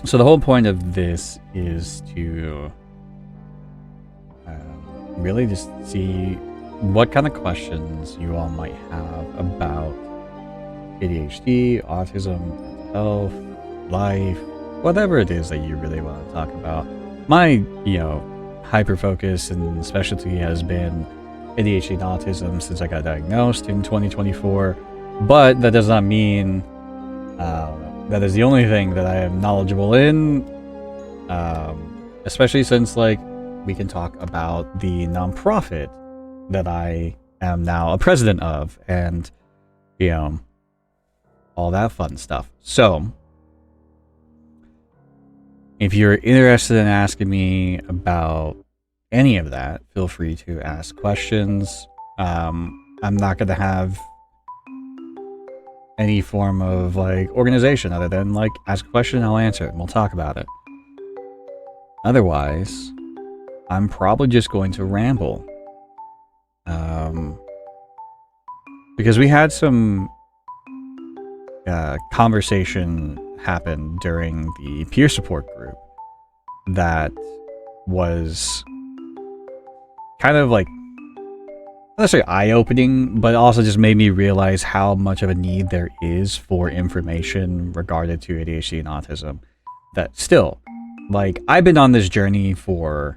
So the whole point of this is to really just see what kind of questions you all might have about ADHD, autism, mental health, life, whatever it is that you really want to talk about. My, hyper focus and specialty has been ADHD and autism since I got diagnosed in 2024, but that does not mean that is the only thing that I am knowledgeable in, especially since, we can talk about the nonprofit that I am now a president of, and, all that fun stuff. So, if you're interested in asking me about any of that, feel free to ask questions. I'm not going to have any form of organization other than ask a question and I'll answer it and we'll talk about it. Otherwise, I'm probably just going to ramble. Because we had some conversation happen during the peer support group that was kind of not necessarily eye-opening, but also just made me realize how much of a need there is for information regarded to ADHD and autism. That still, I've been on this journey for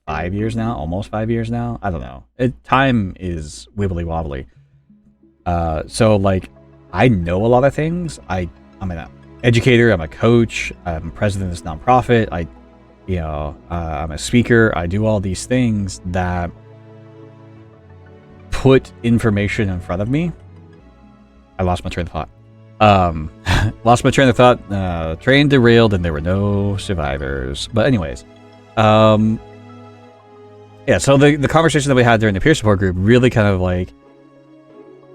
5 years now, almost 5 years now. I don't know. Time is wibbly wobbly. So I know a lot of things. I'm an educator. I'm a coach. I'm president of this nonprofit. I'm a speaker. I do all these things that put information in front of me. I lost my train of thought. Lost my train of thought. Train derailed and there were no survivors. But anyways, yeah, so the conversation that we had during the peer support group really kind of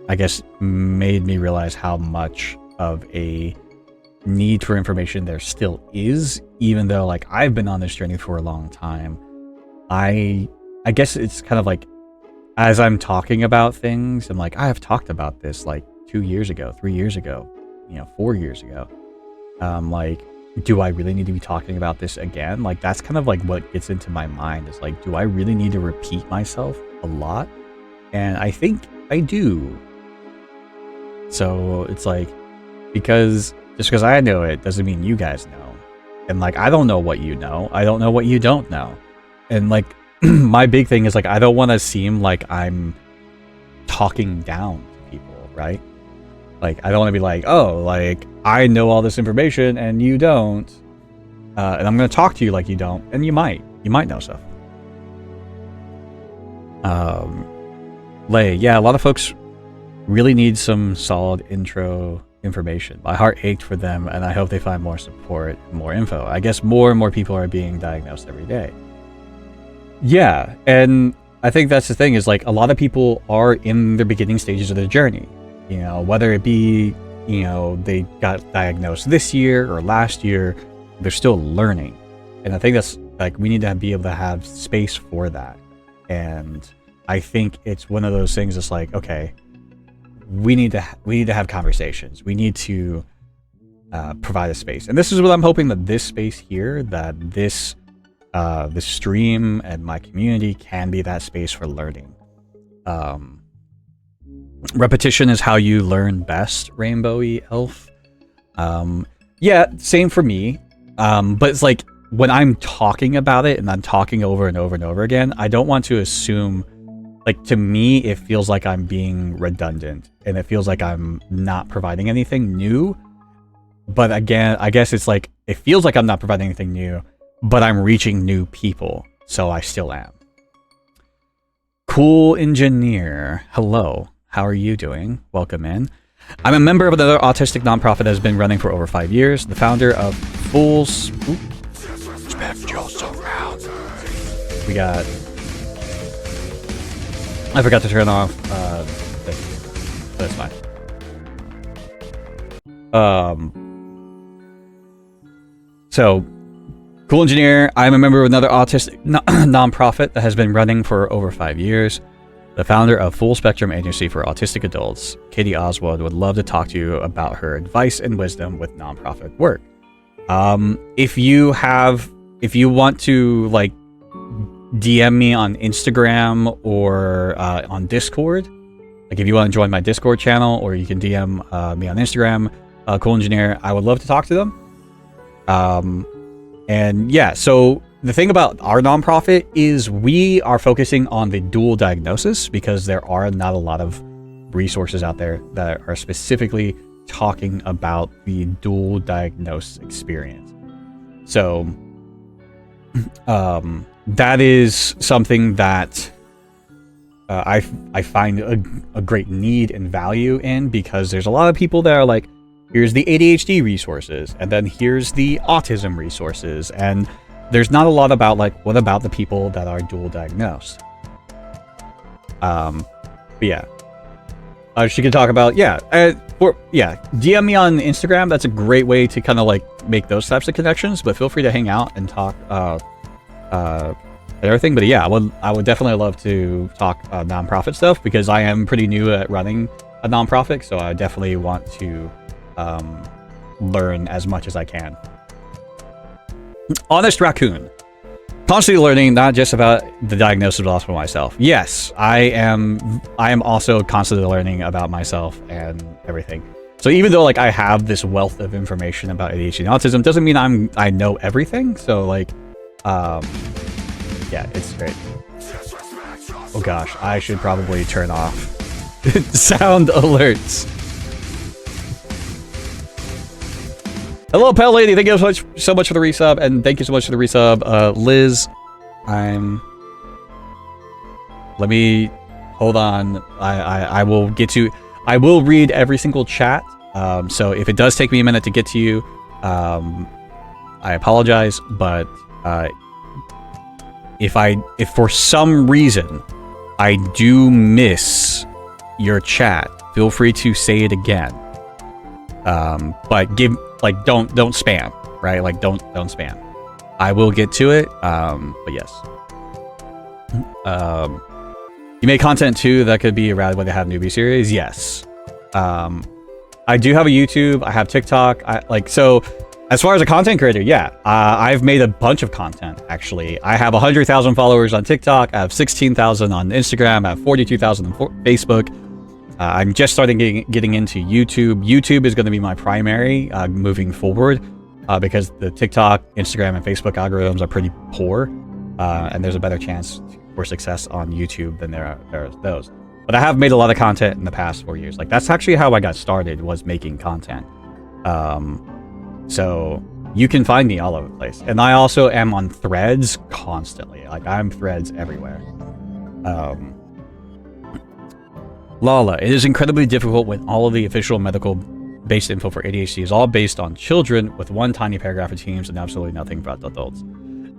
I guess made me realize how much of a need for information there still is, even though I've been on this journey for a long time. I guess it's kind of as I'm talking about things, I'm I have talked about this 2 years ago, 3 years ago, 4 years ago. Do I really need to be talking about this again? That's kind of what gets into my mind is do I really need to repeat myself a lot? And I think I do. So it's because just because I know it doesn't mean you guys know. And I don't know what you know. I don't know what you don't know. And my big thing is I don't want to seem like I'm talking down to people, right? I don't want to be oh, I know all this information and you don't. And I'm going to talk to you like you don't. And you might know stuff. Yeah, a lot of folks really need some solid intro information. My heart ached for them and I hope they find more support, more info. I guess more and more people are being diagnosed every day. Yeah, and I think that's the thing is a lot of people are in the beginning stages of their journey. Whether it be, they got diagnosed this year or last year, they're still learning. And I think that's we need to be able to have space for that. And I think it's one of those things that's okay, we need to have conversations. We need to provide a space. And this is what I'm hoping that this space here, that this stream and my community can be that space for learning. Repetition is how you learn best, Rainbowy Elf. Yeah, same for me. But it's when I'm talking about it and I'm talking over and over and over again, I don't want to assume, to me, it feels like I'm being redundant and it feels like I'm not providing anything new. But again, I guess it's it feels like I'm not providing anything new, but I'm reaching new people. So I still am. Cool Engineer. Hello. How are you doing? Welcome in. I'm a member of another autistic nonprofit that has been running for over 5 years. The founder of Fools. We got. I forgot to turn off. That's fine. So, Cool Engineer. I'm a member of another autistic nonprofit that has been running for over 5 years. The founder of Full Spectrum Agency for Autistic Adults, Katie Oswald, would love to talk to you about her advice and wisdom with nonprofit work. If you want to like DM me on Instagram or on Discord, like if you want to join my Discord channel, or you can DM me on Instagram, Cool Engineer, I would love to talk to them. And yeah, so the thing about our nonprofit is we are focusing on the dual diagnosis because there are not a lot of resources out there that are specifically talking about the dual diagnosis experience. So that is something that I find a great need and value in, because there's a lot of people that are like, here's the ADHD resources, and then here's the autism resources, and there's not a lot about like, what about the people that are dual diagnosed? But yeah, she could talk about DM me on Instagram. That's a great way to kind of like make those types of connections. But feel free to hang out and talk everything. But yeah, I would definitely love to talk nonprofit stuff, because I am pretty new at running a nonprofit, so I definitely want to learn as much as I can. Honest Raccoon. Constantly learning, not just about the diagnosis, but also myself. Yes, I am also constantly learning about myself and everything. So even though like I have this wealth of information about ADHD and autism, doesn't mean I know everything. So like, yeah, it's great. Oh gosh, I should probably turn off sound alerts. Hello, Pal Lady. Thank you so much for the resub, and thank you so much for the resub, Liz. Let me hold on. I will get to. I will read every single chat. So if it does take me a minute to get to you, I apologize. But if for some reason I do miss your chat, feel free to say it again. But don't spam, right? Like don't spam. I will get to it. But yes. You make content too that could be around when they have newbie series. Yes. I do have a YouTube. I have TikTok. So as far as a content creator, yeah, I've made a bunch of content actually. I have 100,000 followers on TikTok. I have 16,000 on Instagram. I have 42,000 on Facebook. I'm just starting getting into YouTube. YouTube is going to be my primary moving forward because the TikTok, Instagram, and Facebook algorithms are pretty poor, and there's a better chance for success on YouTube than there are those. But I have made a lot of content in the past 4 years. Like that's actually how I got started, was making content. So you can find me all over the place, and I also am on Threads constantly. Like I'm Threads everywhere. Lala, it is incredibly difficult when all of the official medical-based info for ADHD is all based on children with one tiny paragraph of teens and absolutely nothing about adults.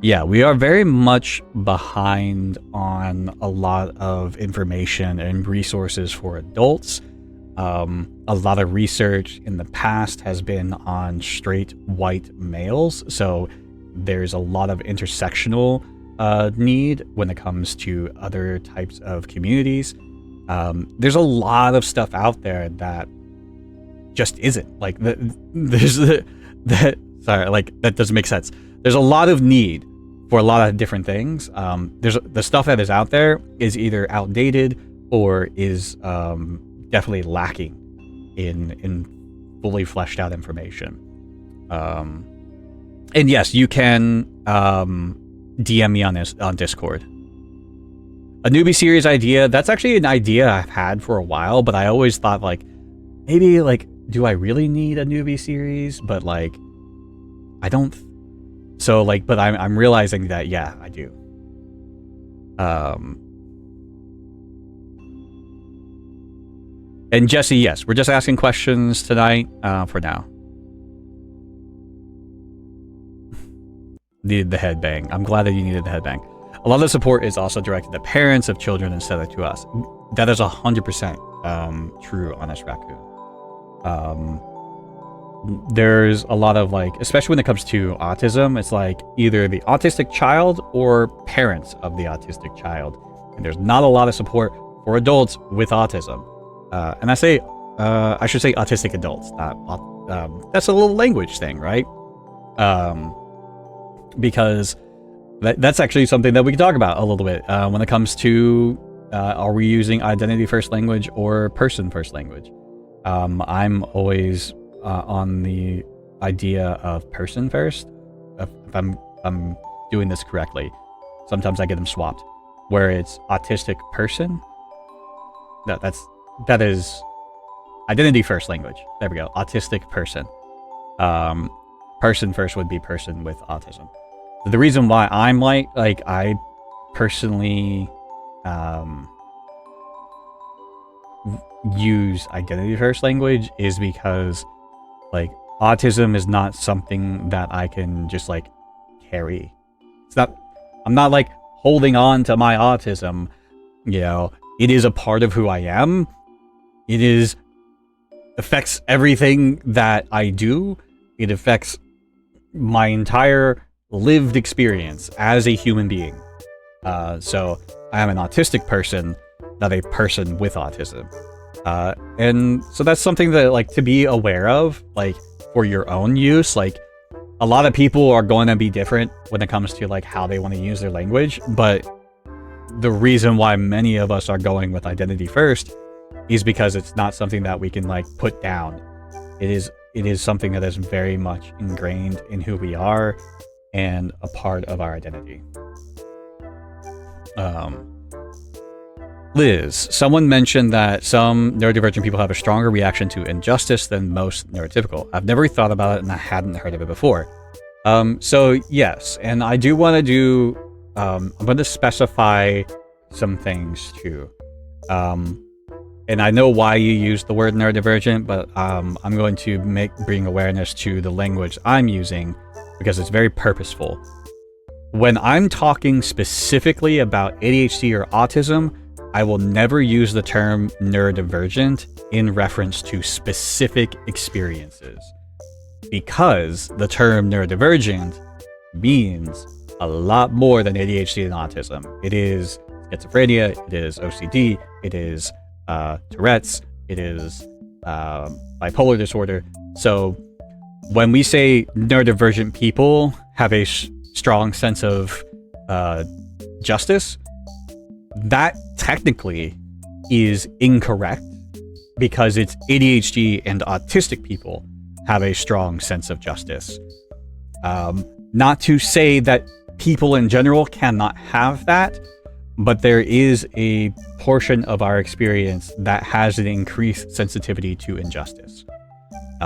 Yeah, we are very much behind on a lot of information and resources for adults. A lot of research in the past has been on straight white males, so there's a lot of intersectional need when it comes to other types of communities. There's a lot of stuff out there that just isn't like that doesn't make sense. There's a lot of need for a lot of different things. There's the stuff that is out there is either outdated or is definitely lacking in fully fleshed out information. And yes, you can DM me on Discord. A newbie series idea, that's actually an idea I've had for a while, but I always thought like, maybe like, do I really need a newbie series? But like, I don't. So like, but I'm realizing that, yeah, I do. And Jesse, yes, we're just asking questions tonight for now. Needed the headbang. I'm glad that you needed the headbang. A lot of the support is also directed to parents of children instead of to us. That is 100% true, Honest Raccoon. There's a lot of like, especially when it comes to autism, it's like either the autistic child or parents of the autistic child. And there's not a lot of support for adults with autism. And I should say autistic adults, not, that's a little language thing, right? Because that's actually something that we can talk about a little bit when it comes to are we using identity first language or person first language. I'm always on the idea of person first, if I'm doing this correctly. Sometimes I get them swapped, where it's autistic person. No, that is identity first language. There we go. Autistic person. Person first would be person with autism. The reason why I'm like I personally use identity first language is because like autism is not something that I can just like carry. I'm not like holding on to my autism, you know. It is a part of who I am. It affects everything that I do. It affects my entire lived experience as a human being. So I am an autistic person, not a person with autism. And so that's something that like to be aware of, like for your own use. Like a lot of people are going to be different when it comes to like how they want to use their language, but the reason why many of us are going with identity first is because it's not something that we can like put down. It is something that is very much ingrained in who we are and a part of our identity. Liz, someone mentioned that some neurodivergent people have a stronger reaction to injustice than most neurotypical. I've never thought about it and I hadn't heard of it before. So yes, and I do want to do, I'm going to specify some things too. And I know why you use the word neurodivergent, but I'm going to bring awareness to the language I'm using because it's very purposeful. When I'm talking specifically about ADHD or autism, I will never use the term neurodivergent in reference to specific experiences, because the term neurodivergent means a lot more than ADHD and autism. It is schizophrenia, it is OCD, it is Tourette's, it is bipolar disorder. So when we say neurodivergent people have a strong sense of justice, that technically is incorrect, because it's ADHD and autistic people have a strong sense of justice. Not to say that people in general cannot have that, but there is a portion of our experience that has an increased sensitivity to injustice.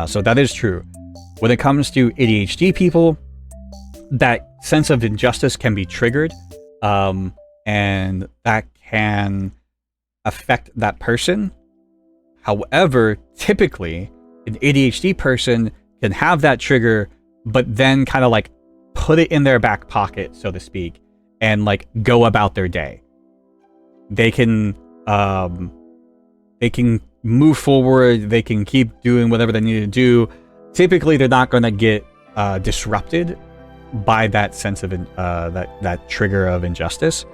So that is true. When it comes to ADHD people, that sense of injustice can be triggered, and that can affect that person. However, typically, an ADHD person can have that trigger, but then kind of like put it in their back pocket, so to speak, and like go about their day. They can move forward. They can keep doing whatever they need to do. Typically, they're not going to get disrupted by that sense of that trigger of injustice.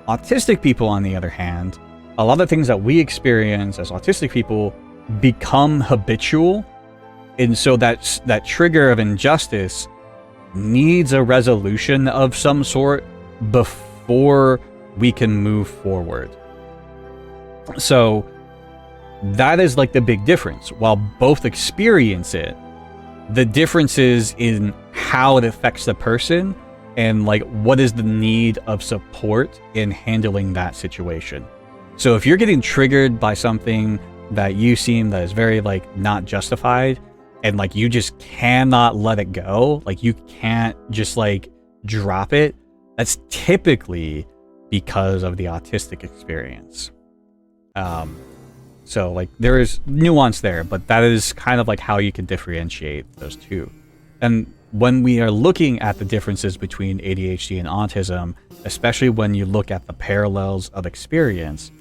Autistic people, on the other hand, a lot of things that we experience as autistic people become habitual, and so that trigger of injustice needs a resolution of some sort before we can move forward. So that is like the big difference. While both experience it, the difference is in how it affects the person and like what is the need of support in handling that situation. So if you're getting triggered by something that you seem that is very like not justified, and like you just cannot let it go, like you can't just like drop it, that's typically because of the autistic experience. So like there is nuance there, but that is kind of like how you can differentiate those two. And when we are looking at the differences between ADHD and autism, especially when you look at the parallels of experience,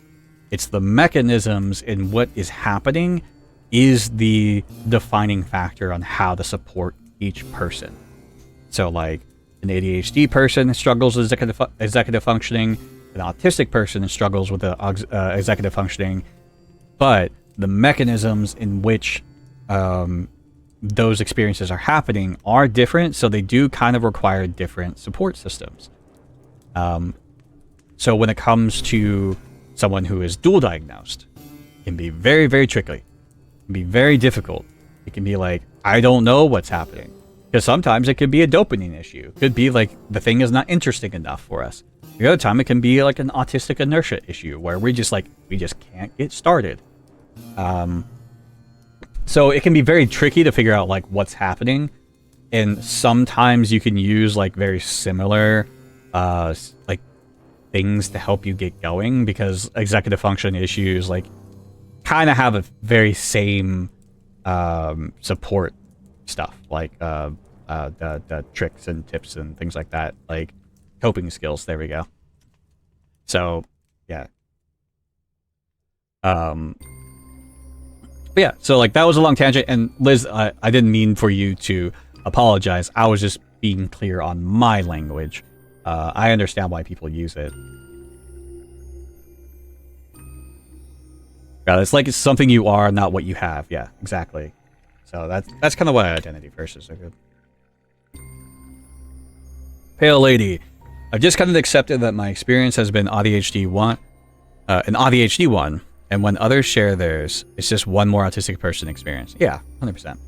it's the mechanisms in what is happening is the defining factor on how to support each person. So like an ADHD person struggles with executive functioning, an autistic person struggles with executive functioning, but the mechanisms in which those experiences are happening are different, so they do kind of require different support systems. So when it comes to someone who is dual diagnosed, it can be very, very tricky. It can be very difficult. It can be like, I don't know what's happening. Because sometimes it could be a dopamine issue. It could be like the thing is not interesting enough for us. The other time it can be like an autistic inertia issue where we just can't get started. So it can be very tricky to figure out like what's happening. And sometimes you can use like very similar like things to help you get going, because executive function issues like kind of have a very same support stuff, like the tricks and tips and things like that, like coping skills. There we go. So yeah. But yeah, so like that was a long tangent, and Liz, I didn't mean for you to apologize. I was just being clear on my language. I understand why people use it. Yeah, it's like it's something you are, not what you have. Yeah, exactly. So that's kind of why identity first is so good. Pale Lady, I've just kind of accepted that my experience has been ADHD one, an ADHD one, and when others share theirs, it's just one more autistic person experience. Yeah, 100%.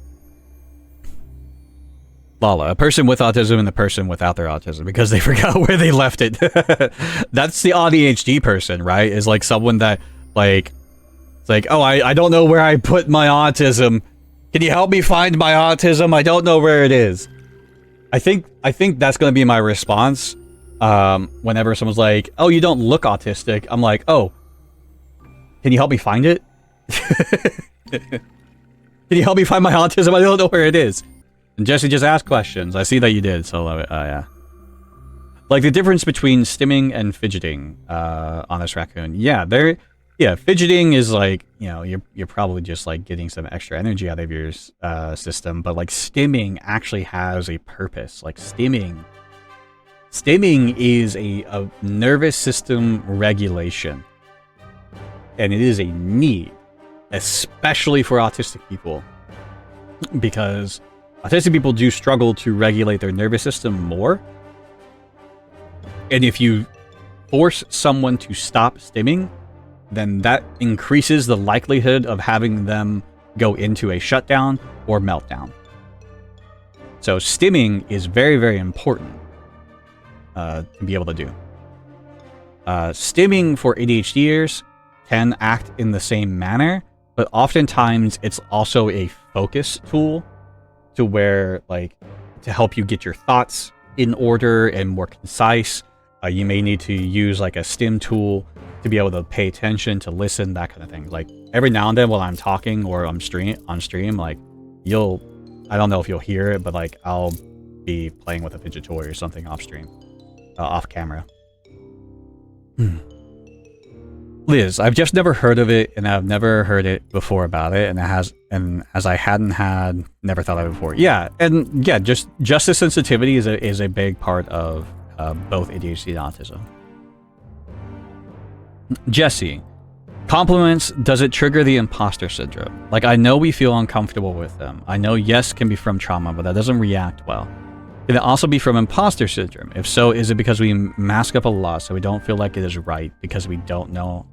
Lala, a person with autism and the person without their autism, because they forgot where they left it. That's the ADHD person, right? Is like someone that like, it's like, oh, I don't know where I put my autism. Can you help me find my autism? I don't know where it is. I think that's gonna be my response. Whenever someone's like, oh, you don't look autistic, I'm like, oh, can you help me find it? Can you help me find my autism? I don't know where it is. And Jesse just asked questions. I see that you did, so yeah. Like the difference between stimming and fidgeting, Honest Raccoon. Yeah, fidgeting is like, you know, you're probably just like getting some extra energy out of your system, but like stimming actually has a purpose. Like stimming is a nervous system regulation, and it is a need, especially for autistic people, because autistic people do struggle to regulate their nervous system more. And if you force someone to stop stimming, then that increases the likelihood of having them go into a shutdown or meltdown. So stimming is very, very important to be able to do. Stimming for ADHDers can act in the same manner, but oftentimes it's also a focus tool to where, like, to help you get your thoughts in order and more concise. You may need to use like a stim tool to be able to pay attention, to listen, that kind of thing. Like every now and then while I'm talking or I'm on stream, like I don't know if you'll hear it, but like I'll be playing with a fidget toy or something off stream, off camera. Liz, I've just never heard of it, and I've never heard it before about it, and as I never thought of it before. Yeah, and yeah, just justice sensitivity is a big part of both ADHD and autism. Jesse, compliments, does it trigger the imposter syndrome? Like, I know we feel uncomfortable with them. I know yes can be from trauma, but that doesn't react well. Can it also be from imposter syndrome? If so, is it because we mask up a lot so we don't feel like it is right because we don't know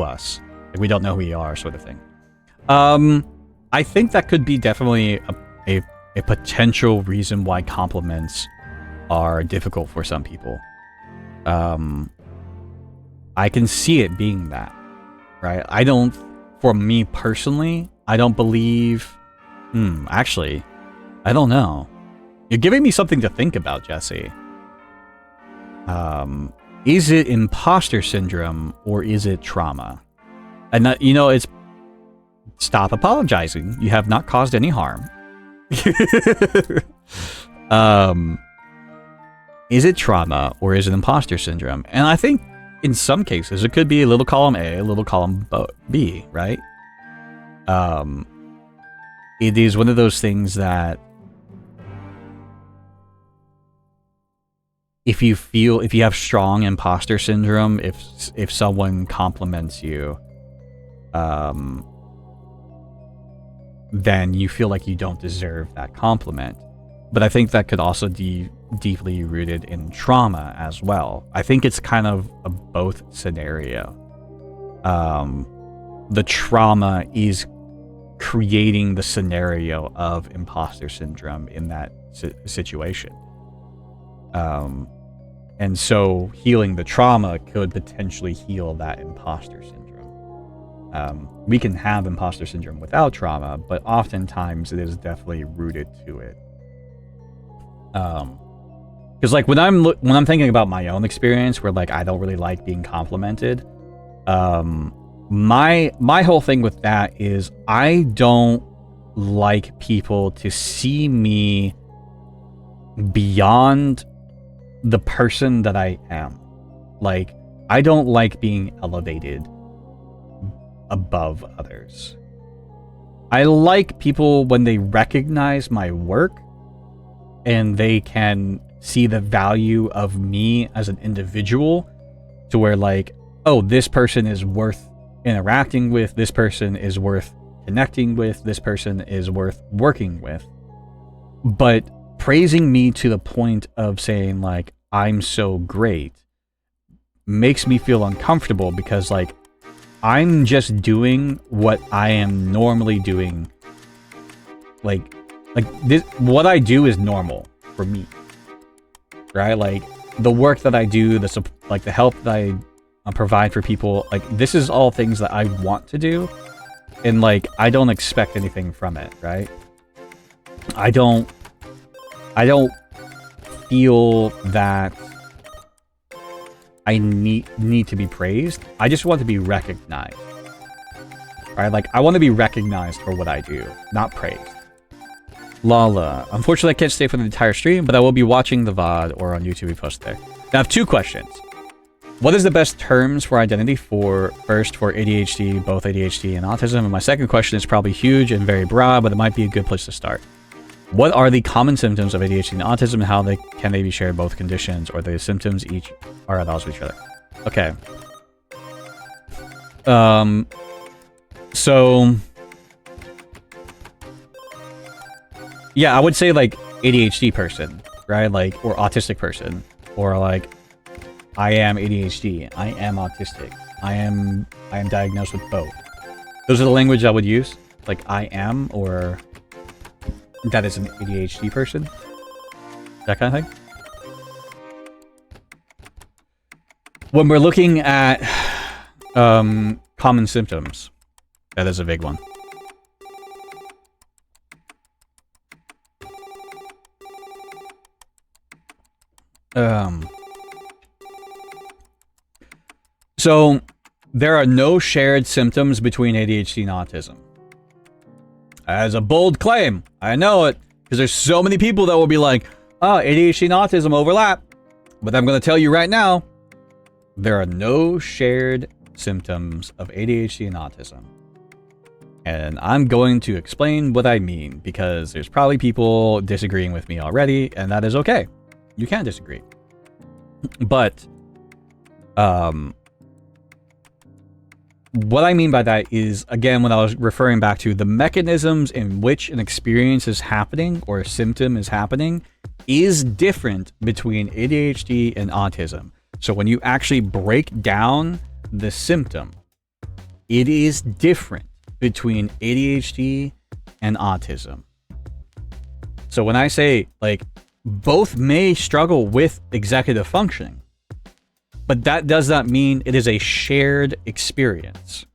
us? Like we don't know who we are, sort of thing. I think that could be definitely a potential reason why compliments are difficult for some people. I can see it being that, right? For me personally, I don't believe, actually, I don't know. You're giving me something to think about, Jesse. Is it imposter syndrome or is it trauma? And that, you know, stop apologizing. You have not caused any harm. Is it trauma or is it imposter syndrome? And I think in some cases it could be a little column A, a little column B, right? It is one of those things that if you have strong imposter syndrome, if someone compliments you, then you feel like you don't deserve that compliment. But I think that could also be deeply rooted in trauma as well. I think it's kind of a both scenario. The trauma is creating the scenario of imposter syndrome in that situation. And so healing the trauma could potentially heal that imposter syndrome. We can have imposter syndrome without trauma, but oftentimes it is definitely rooted to it. Because like when I'm thinking about my own experience, where like I don't really like being complimented, my whole thing with that is I don't like people to see me beyond the person that I am. Like, I don't like being elevated above others. I like people when they recognize my work and they can see the value of me as an individual, to where like, oh, this person is worth interacting with, this person is worth connecting with, this person is worth working with. But praising me to the point of saying like, I'm so great, makes me feel uncomfortable, because like, I'm just doing what I am normally doing. Like this, what I do is normal for me, right? Like the work that I do, the help that I provide for people, like this is all things that I want to do, and like I don't expect anything from it, right? I don't feel that I need to be praised. I just want to be recognized, right? Like I want to be recognized for what I do, not praised. Lala, unfortunately I can't stay for the entire stream, but I will be watching the VOD or on YouTube we post there. Now I have two questions. What is the best terms for identity for ADHD, both ADHD and autism? And my second question is probably huge and very broad, but it might be a good place to start. What are the common symptoms of ADHD and autism, and how can they be shared both conditions, or the symptoms each are at odds with each other? Okay. So yeah, I would say like ADHD person, right? Like, or autistic person, or like I am ADHD, I am autistic, I am diagnosed with both. Those are the language I would use, like I am, or that is an ADHD person, that kind of thing. When we're looking at common symptoms, that is a big one. So there are no shared symptoms between ADHD and autism. As a bold claim, I know it, because there's so many people that will be like, oh, ADHD and autism overlap. But I'm going to tell you right now, there are no shared symptoms of ADHD and autism. And I'm going to explain what I mean, because there's probably people disagreeing with me already, and that is okay. You can disagree. But what I mean by that is, again, when I was referring back to the mechanisms in which an experience is happening or a symptom is happening is different between ADHD and autism. So when you actually break down the symptom, it is different between ADHD and autism. So when I say, like, both may struggle with executive functioning, but that does not mean it is a shared experience.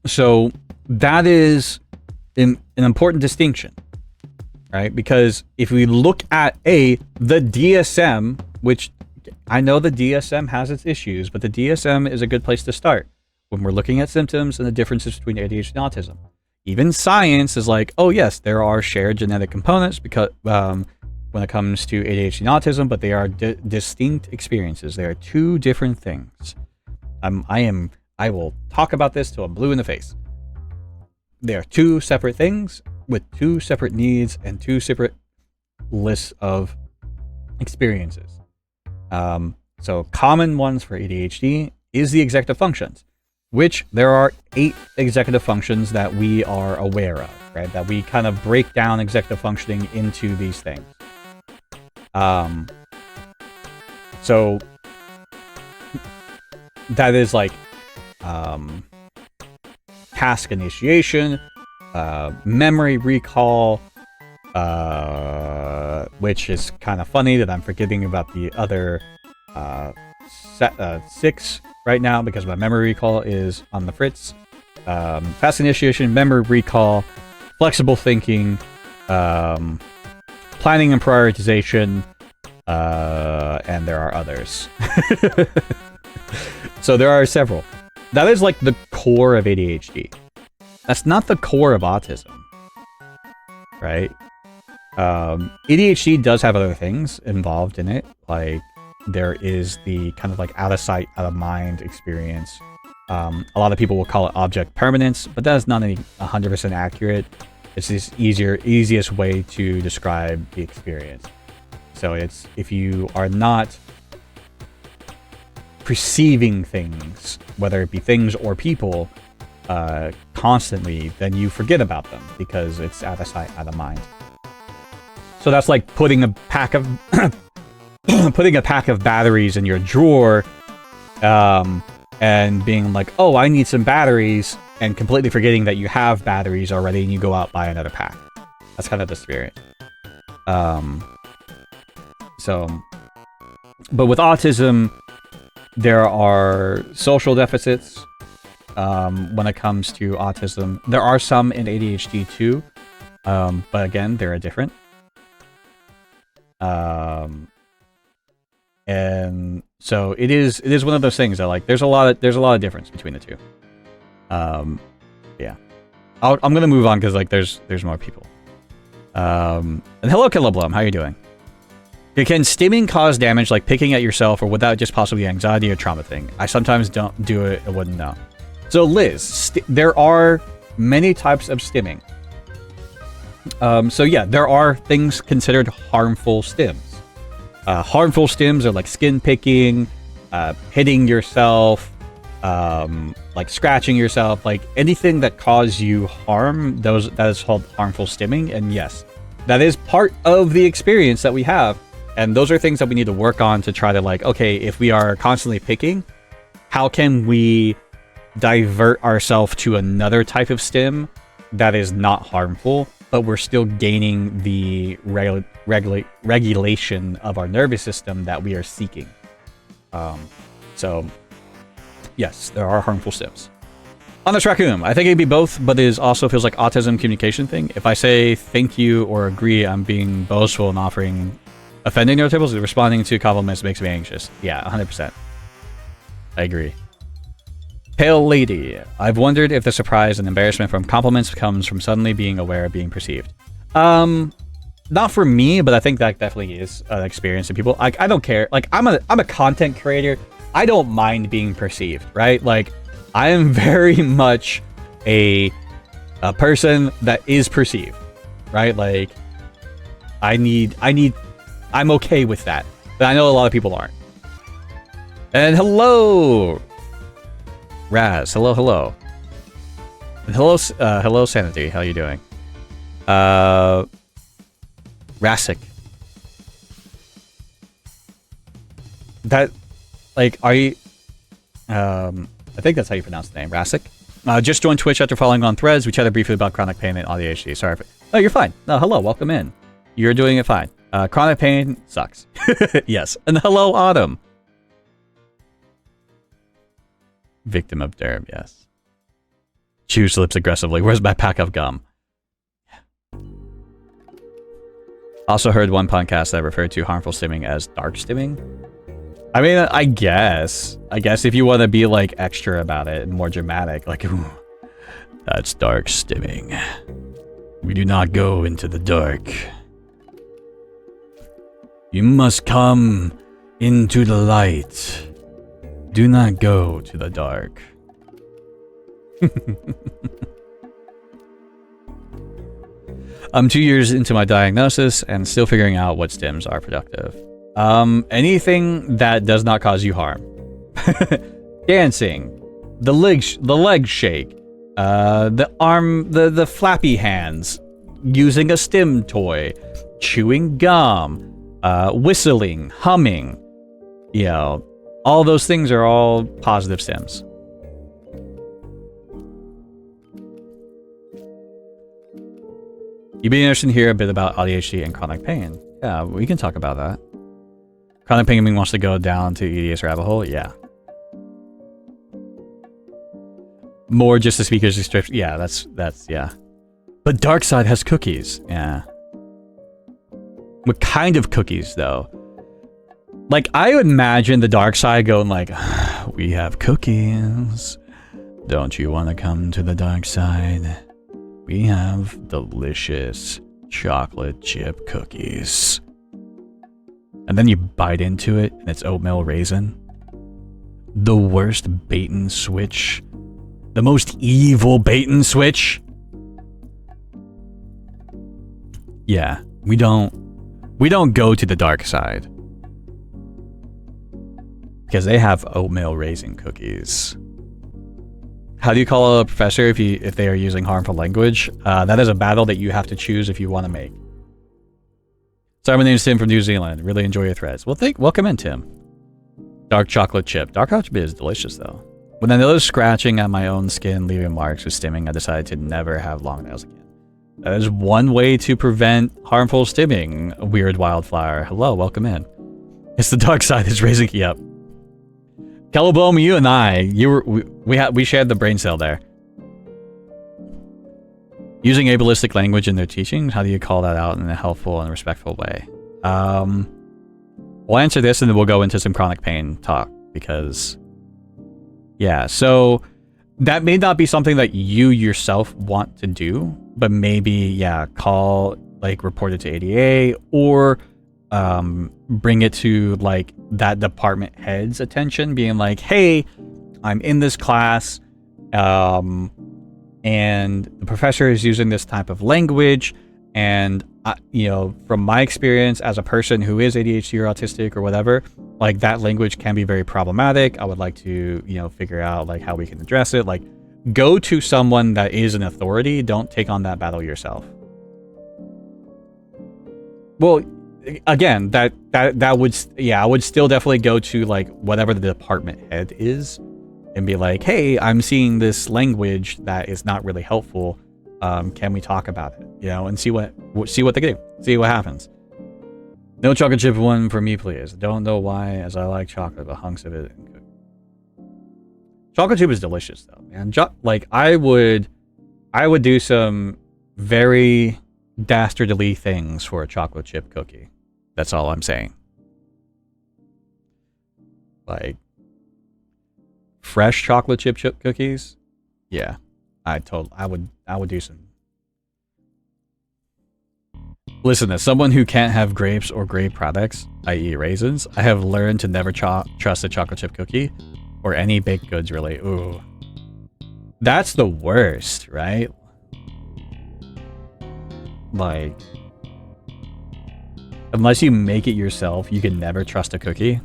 So that is an important distinction, right? Because if we look at the DSM, which I know the DSM has its issues, but the DSM is a good place to start when we're looking at symptoms and the differences between ADHD and autism. Even science is like, oh yes, there are shared genetic components because when it comes to ADHD and autism, but they are distinct experiences. They are two different things. I will talk about this till I'm blue in the face. They are two separate things with two separate needs and two separate lists of experiences. So common ones for ADHD is the executive functions. which there are 8 executive functions that we are aware of, right? That we kind of break down executive functioning into these things. So that is like task initiation, memory recall, which is kind of funny that I'm forgetting about the other 6 right now because my memory recall is on the fritz. Task initiation, memory recall, flexible thinking, planning and prioritization, and there are others. So there are several. That is like the core of ADHD. That's not the core of autism, right? ADHD does have other things involved in it. Like there is the kind of like out of sight, out of mind experience. A lot of people will call it object permanence, but that is not 100% accurate. It's this easiest way to describe the experience. So it's if you are not perceiving things, whether it be things or people, constantly, then you forget about them because it's out of sight, out of mind. So that's like putting a pack of batteries in your drawer, and being like, "Oh, I need some batteries," and completely forgetting that you have batteries already, and you go out buy another pack. That's kind of the spirit. But with autism, there are social deficits when it comes to autism. There are some in ADHD too, but again, they're different. And so it is one of those things that like there's a lot of difference between the two. Yeah, I'm gonna move on because like there's more people. And hello, Killablum, how you doing? Can stimming cause damage like picking at yourself, or would that just possibly be anxiety or trauma thing? I sometimes don't do it. I wouldn't know. So Liz, there are many types of stimming. So yeah, there are things considered harmful stims. Harmful stims are like skin picking, hitting yourself, like scratching yourself, like anything that causes you harm. That is called harmful stimming. And yes, that is part of the experience that we have. And those are things that we need to work on to try to like, okay, if we are constantly picking, how can we divert ourselves to another type of stim that is not harmful, but we're still gaining the regulation of our nervous system that we are seeking. So yes, there are harmful stims. On the Raccoon, I think it'd be both, but it also feels like autism communication thing. If I say thank you or agree, I'm being boastful and offending neurotypicals. Responding to compliments makes me anxious. Yeah, 100%. I agree. Pale Lady, I've wondered if the surprise and embarrassment from compliments comes from suddenly being aware of being perceived. Not for me, but I think that definitely is an experience in people. Like, I don't care. Like, I'm a content creator. I don't mind being perceived, right? Like, I am very much a person that is perceived, right? Like, I'm okay with that, but I know a lot of people aren't. And hello, Raz. Hello. And hello, Sanity. How you doing? Rasic. That, like, are you? I think that's how you pronounce the name, Rasic. Just joined Twitch after following on Threads. We chatted briefly about chronic pain and ADHD. Sorry. Oh, you're fine. No, hello. Welcome in. You're doing it fine. Chronic pain sucks. Yes. And hello, Autumn. Victim of derm, yes. Chews lips aggressively. Where's my pack of gum? Also heard one podcast that referred to harmful stimming as dark stimming. I mean, I guess if you want to be like extra about it and more dramatic, like, ooh, that's dark stimming. We do not go into the dark. You must come into the light. Do not go to the dark. I'm 2 years into my diagnosis and still figuring out what stims are productive. Anything that does not cause you harm. Dancing, the leg shake, the flappy hands, using a stim toy, chewing gum, whistling, humming, you know, all those things are all positive stims. You'd be interested to hear a bit about ADHD and chronic pain. Yeah, we can talk about that. Chronic pain wants to go down to EDS rabbit hole? Yeah. More just the speaker's description. Yeah, that's, yeah. But Dark Side has cookies. Yeah. What kind of cookies, though? Like, I would imagine the Dark Side going like, we have cookies. Don't you want to come to the Dark Side? We have delicious chocolate chip cookies. And then you bite into it, and it's oatmeal raisin. The worst bait and switch. The most evil bait and switch. Yeah, we don't go to the Dark Side. Because they have oatmeal raisin cookies. How do you call a professor if they are using harmful language? That is a battle that you have to choose if you want to make. Sorry, my name is Tim from New Zealand. Really enjoy your threads. Well, welcome in, Tim. Dark chocolate chip. Dark chocolate chip is delicious, though. When I noticed scratching on my own skin, leaving marks with stimming, I decided to never have long nails again. That is one way to prevent harmful stimming. Weird Wildflower. Hello, welcome in. It's the Dark Side that's raising you up. Callabome, you and I, we shared the brain cell there. Using ableistic language in their teachings, how do you call that out in a helpful and respectful way? We'll answer this and then we'll go into some chronic pain talk because, yeah, so that may not be something that you yourself want to do, but maybe, yeah, report it to ADA or bring it to like that department head's attention, being like, hey, I'm in this class and the professor is using this type of language, and you know, from my experience as a person who is ADHD or autistic or whatever, like that language can be very problematic. I would like to, you know, figure out like how we can address it. Like, go to someone that is an authority. Don't take on that battle yourself. Well, again, that would, yeah, I would still definitely go to like whatever the department head is and be like, hey, I'm seeing this language that is not really helpful. Can we talk about it? You know, and see what they do. See what happens. No chocolate chip one for me, please. Don't know why, as I like chocolate, but hunks of it. Chocolate chip is delicious though, man. Like I would do some very dastardly things for a chocolate chip cookie. That's all I'm saying. Like fresh chocolate chip cookies. Yeah, I would do some. Listen, as someone who can't have grapes or grape products, i.e. raisins, I have learned to never trust a chocolate chip cookie or any baked goods really. Ooh. That's the worst, right? Like, unless you make it yourself, you can never trust a cookie.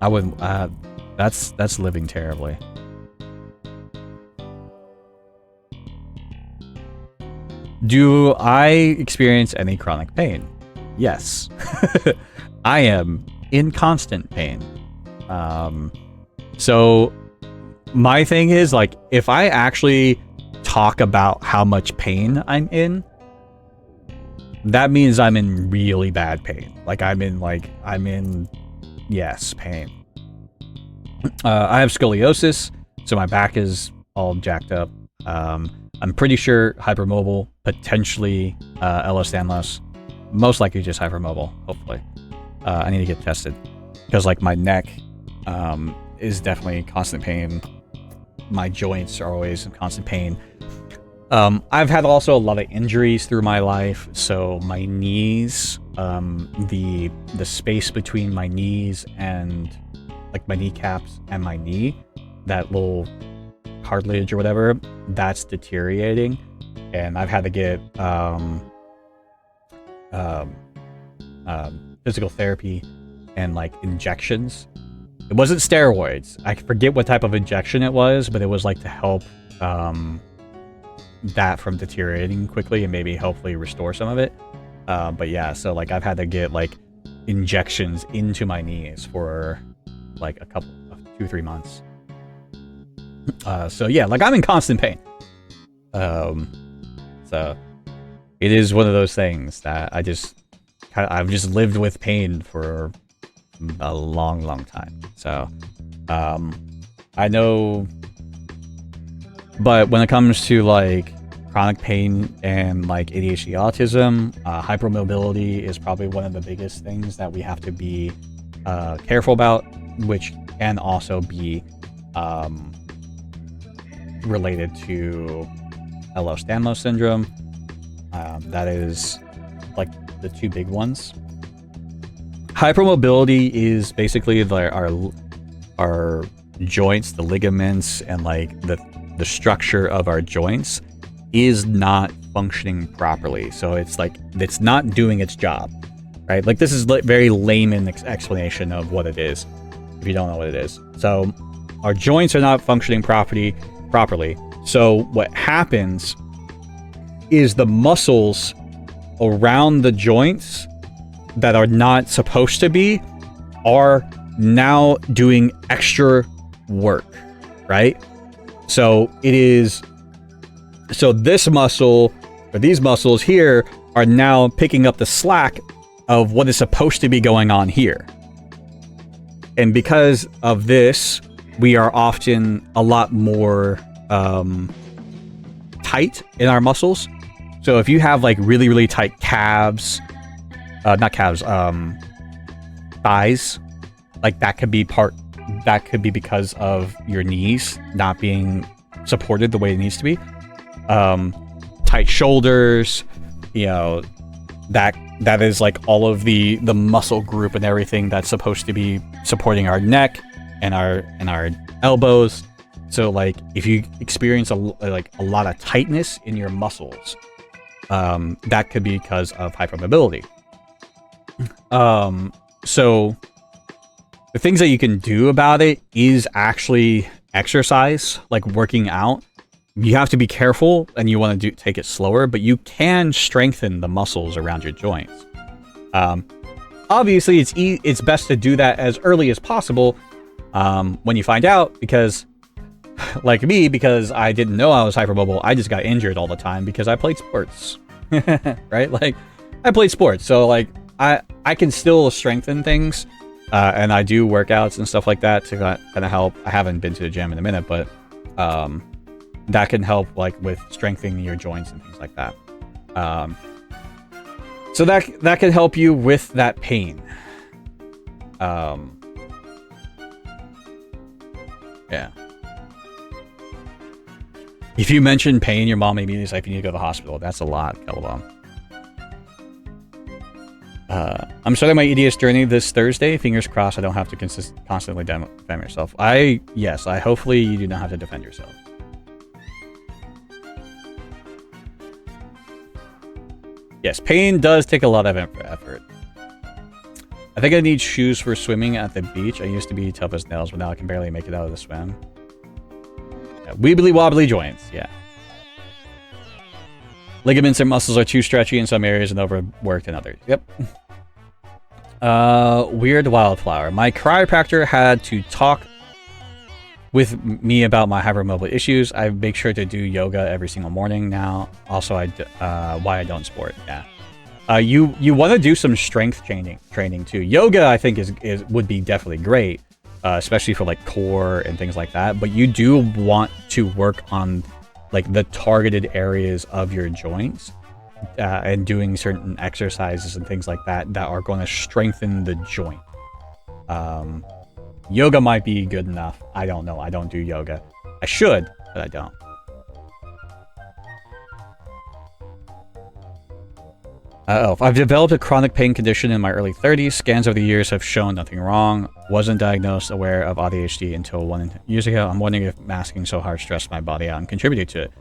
I wouldn't, that's living terribly. Do I experience any chronic pain? Yes. I am in constant pain. So my thing is, like, if I actually talk about how much pain I'm in, that means I'm in really bad pain. Like, I'm in, yes, pain. I have scoliosis, so my back is all jacked up. I'm pretty sure hypermobile, potentially Ehlers-Danlos, most likely just hypermobile, hopefully. I need to get tested because like my neck is definitely constant pain. My joints are always in constant pain. I've had also a lot of injuries through my life, so my knees, the space between my knees and like my kneecaps and my knee, that little cartilage or whatever, that's deteriorating, and I've had to get physical therapy and like injections It wasn't steroids. I forget what type of injection it was, but it was like to help that from deteriorating quickly and maybe hopefully restore some of it. But yeah, so like I've had to get like injections into my knees for like a couple of 2-3 months. So yeah, like I'm in constant pain. So it is one of those things that I've just lived with pain for a long time. So I know, but when it comes to like chronic pain and like ADHD autism, hypermobility is probably one of the biggest things that we have to be careful about, which can also be related to Ehlers-Danlos syndrome. That is like the two big ones. Hypermobility is basically our joints, the ligaments, and like the structure of our joints is not functioning properly. So it's like it's not doing its job, right? Like this is very layman explanation of what it is, if you don't know what it is. So our joints are not functioning properly. So what happens is the muscles around the joints that are not supposed to be are now doing extra work, right? So this muscle, or these muscles here, are now picking up the slack of what is supposed to be going on here. And because of this, we are often a lot more tight in our muscles. So if you have like really tight calves, thighs, like that could be because of your knees not being supported the way it needs to be. Tight shoulders, you know, that is like all of the muscle group and everything that's supposed to be supporting our neck and our elbows. So like if you experience a lot of tightness in your muscles, that could be because of hypermobility. So the things that you can do about it is actually exercise, like working out. You have to be careful and you want to take it slower, but you can strengthen the muscles around your joints. Obviously it's best to do that as early as possible, when you find out, because like me, because I didn't know I was hypermobile, I just got injured all the time because I played sports. Right? Like I played sports, so like I can still strengthen things, and I do workouts and stuff like that to kind of help. I haven't been to the gym in a minute, but that can help like with strengthening your joints and things like that. So that can help you with that pain. Yeah. If you mention pain, your mom immediately is like, you need to go to the hospital. That's a lot, Kellabomb. I'm starting my EDS journey this Thursday. Fingers crossed I don't have to constantly defend myself. Yes, hopefully you do not have to defend yourself. Yes, pain does take a lot of effort. I think I need shoes for swimming at the beach. I used to be tough as nails, but now I can barely make it out of the swim. Yeah, weebly wobbly joints, yeah. Ligaments and muscles are too stretchy in some areas and overworked in others. Yep. Weird wildflower. My chiropractor had to talk with me about my hypermobile issues. I make sure to do yoga every single morning now. Also, why I don't sport. Yeah. You want to do some strength training too. Yoga, I think, would be definitely great, especially for like core and things like that. But you do want to work on like the targeted areas of your joints, and doing certain exercises and things like that are going to strengthen the joint. Yoga might be good enough. I don't know. I don't do yoga. I should, but I don't. I've developed a chronic pain condition in my early 30s. Scans over the years have shown nothing wrong. Wasn't diagnosed aware of AuDHD until 1 year ago. I'm wondering if masking so hard stressed my body out and contributed to it.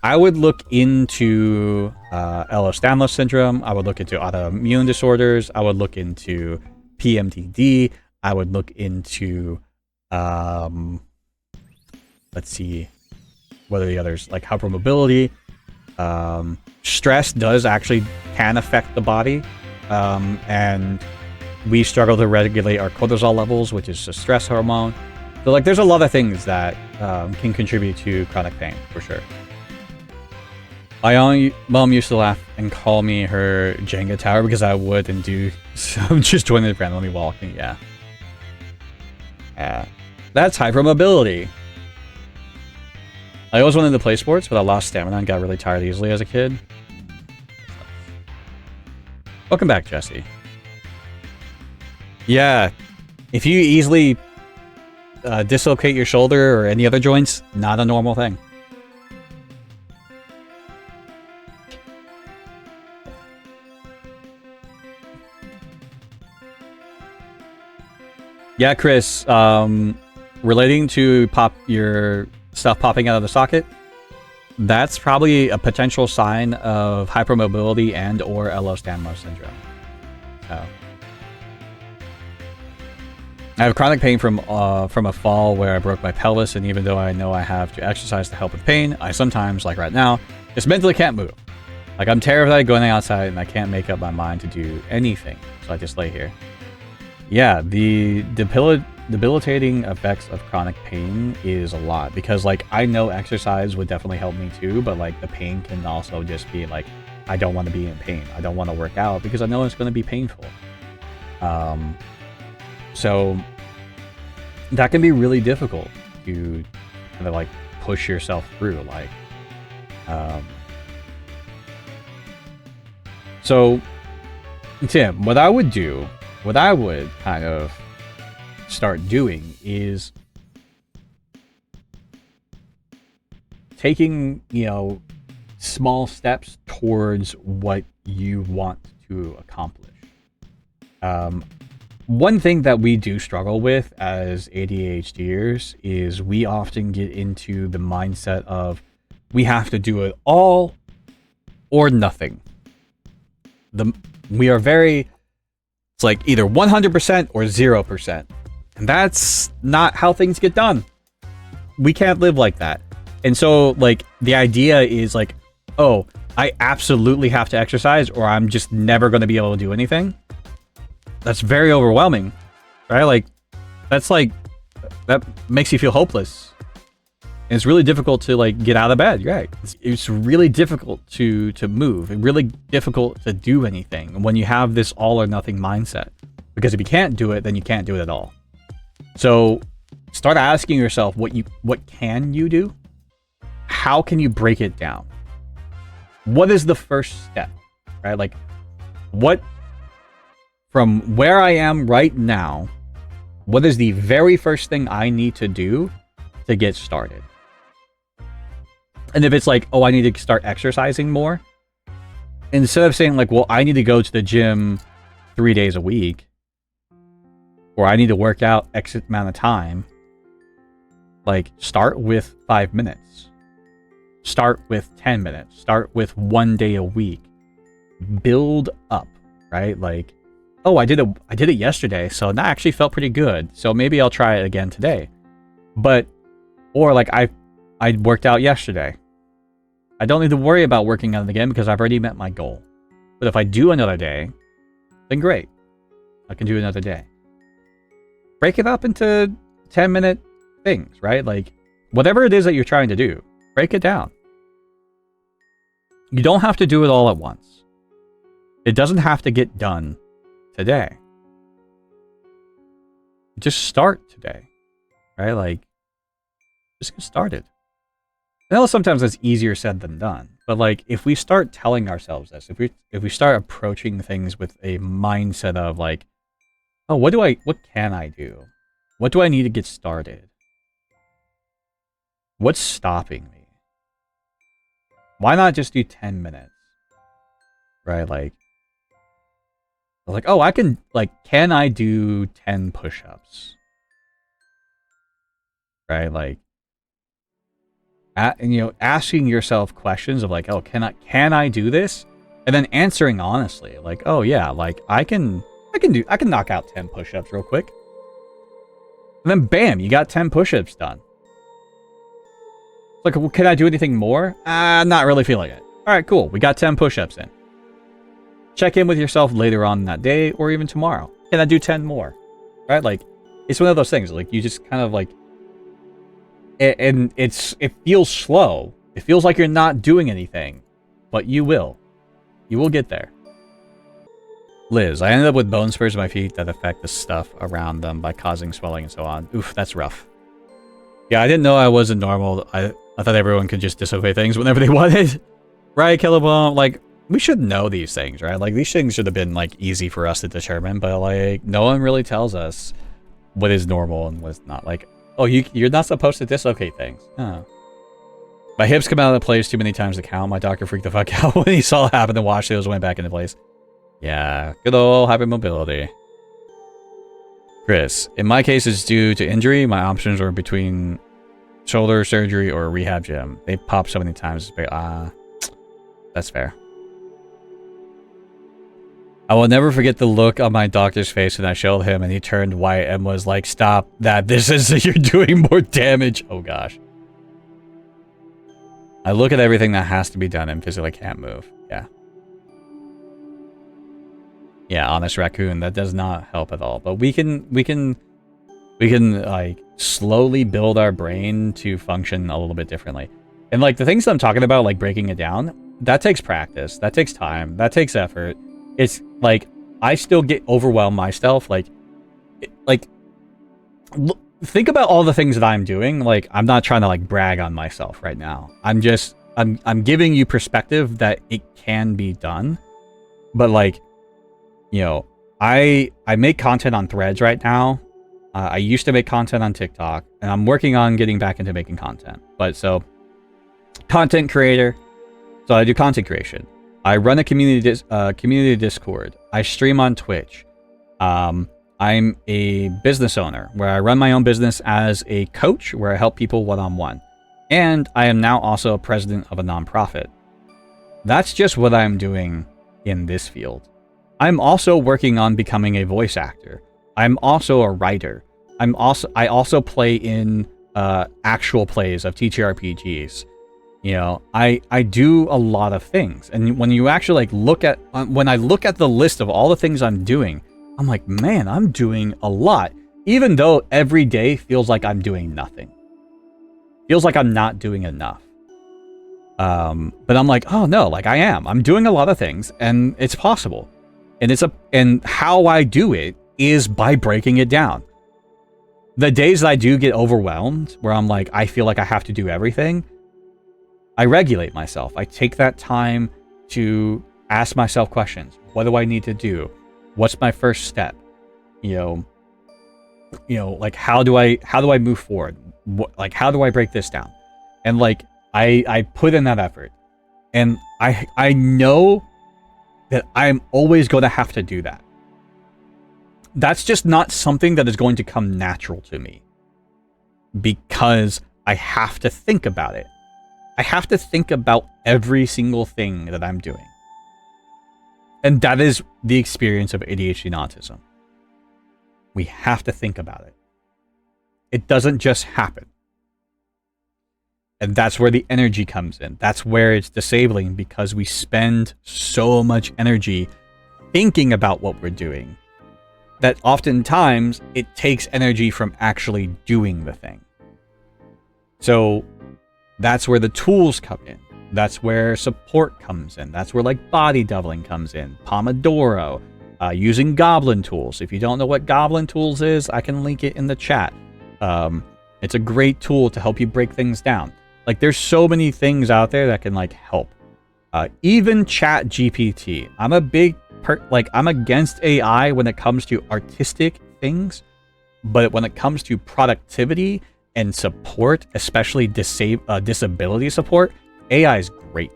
I would look into Ehlers-Danlos syndrome. I would look into autoimmune disorders. I would look into PMDD. I would look into, let's see, what are the others? Like hypermobility. Stress can affect the body. And we struggle to regulate our cortisol levels, which is a stress hormone. So like there's a lot of things that can contribute to chronic pain, for sure. My mom used to laugh and call me her Jenga tower because I wouldn't do some just joining randomly walking. Yeah. That's hypermobility. I always wanted to play sports, but I lost stamina and got really tired easily as a kid. Welcome back, Jesse. Yeah, if you easily dislocate your shoulder or any other joints, not a normal thing. Yeah, Chris, relating to your stuff popping out of the socket, that's probably a potential sign of hypermobility and or Ehlers-Danlos syndrome. So, I have chronic pain from a fall where I broke my pelvis, and even though I know I have to exercise to help with pain, I sometimes, like right now, just mentally can't move. Like I'm terrified of going outside and I can't make up my mind to do anything, so I just lay here. Yeah, the debilitating effects of chronic pain is a lot, because like I know exercise would definitely help me too, but like the pain can also just be like, I don't want to be in pain. I don't want to work out because I know it's going to be painful. So that can be really difficult to kind of like push yourself through. Like, so Tim, what I would kind of start doing is taking, small steps towards what you want to accomplish. One thing that we do struggle with as ADHDers is we often get into the mindset of we have to do it all or nothing. It's like either 100% or 0%. And that's not how things get done. We can't live like that. And so like the idea is like, oh, I absolutely have to exercise or I'm just never going to be able to do anything. That's very overwhelming, right? Like that makes you feel hopeless. And it's really difficult to like get out of bed, right? It's really difficult to move and really difficult to do anything when you have this all or nothing mindset. Because if you can't do it, then you can't do it at all. So start asking yourself what can you do? How can you break it down? What is the first step, right? Like from where I am right now, what is the very first thing I need to do to get started? And if it's like, oh, I need to start exercising more, instead of saying like, well, I need to go to the gym 3 days a week, or I need to work out X amount of time, like start with 5 minutes. Start with 10 minutes. Start with 1 day a week. Build up, right? Like, oh, I did it yesterday, so that actually felt pretty good. So maybe I'll try it again today. Or like I worked out yesterday. I don't need to worry about working out again because I've already met my goal. But if I do another day, then great. I can do another day. Break it up into 10-minute things, right? Like whatever it is that you're trying to do, break it down. You don't have to do it all at once. It doesn't have to get done today. Just start today, right? Like, just get started. I know sometimes it's easier said than done, but like, if we start telling ourselves this, if we start approaching things with a mindset of like, oh, what can I do? What do I need to get started? What's stopping me? Why not just do 10 minutes? Right? Like, oh, can I do 10 push-ups? Right? Like, asking yourself questions of like, oh, can I do this? And then answering honestly, like, oh yeah, like I can knock out 10 push-ups real quick. And then bam, you got 10 push-ups done. Like, well, can I do anything more? Not really feeling it. All right, cool. We got 10 push-ups in. Check in with yourself later on that day or even tomorrow. Can I do 10 more? Right? Like, it's one of those things. Like, you just kind of like... And it feels slow. It feels like you're not doing anything. But you will. You will get there. Liz, I ended up with bone spurs in my feet that affect the stuff around them by causing swelling and so on. Oof, that's rough. Yeah, I didn't know I wasn't normal. I thought everyone could just disobey things whenever they wanted. Right, Killabone? Like, we should know these things, right? Like, these things should have been, like, easy for us to determine, but, like, no one really tells us what is normal and what's not. Like, oh, you're not supposed to dislocate things. Oh. My hips come out of place too many times to count. My doctor freaked the fuck out when he saw it happen and watched those went back into place. Yeah, good old hypermobility. Chris, in my case, it's due to injury. My options were between shoulder surgery or a rehab gym. They popped so many times. That's fair. I will never forget the look on my doctor's face when I showed him and he turned white and was like, stop that. This is, you're doing more damage. Oh gosh. I look at everything that has to be done and physically can't move. Yeah. Yeah, honest raccoon, that does not help at all. But we can like slowly build our brain to function a little bit differently. And like the things that I'm talking about, like breaking it down, that takes practice, that takes time, that takes effort. It's like I still get overwhelmed myself. Like think about all the things that I'm doing. Like I'm not trying to like brag on myself right now. I'm giving you perspective that it can be done. But like, you know, I make content on Threads right now. I used to make content on TikTok, and I'm working on getting back into making content. But so, content creator. So I do content creation. I run a community Discord. I stream on Twitch. I'm a business owner where I run my own business as a coach where I help people one-on-one. And I am now also a president of a nonprofit. That's just what I'm doing in this field. I'm also working on becoming a voice actor. I'm also a writer. I also play in actual plays of TTRPGs. You know, I do a lot of things. And when you actually like look at when I look at the list of all the things I'm doing, I'm like, man, I'm doing a lot. Even though every day feels like I'm doing nothing. Feels like I'm not doing enough. But I'm like, oh no, like I am. I'm doing a lot of things and it's possible. And how I do it is by breaking it down. The days that I do get overwhelmed, where I'm like, I feel like I have to do everything, I regulate myself. I take that time to ask myself questions. What do I need to do? What's my first step? You know, like how do I move forward? Like how do I break this down? And like I put in that effort, and I know that I'm always going to have to do that. That's just not something that is going to come natural to me because I have to think about it. I have to think about every single thing that I'm doing. And that is the experience of ADHD and autism. We have to think about it. It doesn't just happen. And that's where the energy comes in. That's where it's disabling because we spend so much energy thinking about what we're doing that oftentimes it takes energy from actually doing the thing. So that's where the tools come in. That's where support comes in. That's where like body doubling comes in. Pomodoro, using Goblin tools. If you don't know what Goblin tools is, I can link it in the chat. It's a great tool to help you break things down. Like there's so many things out there that can like help. Even Chat GPT. I'm I'm against AI when it comes to artistic things, but when it comes to productivity and support, especially disability support, AI is great.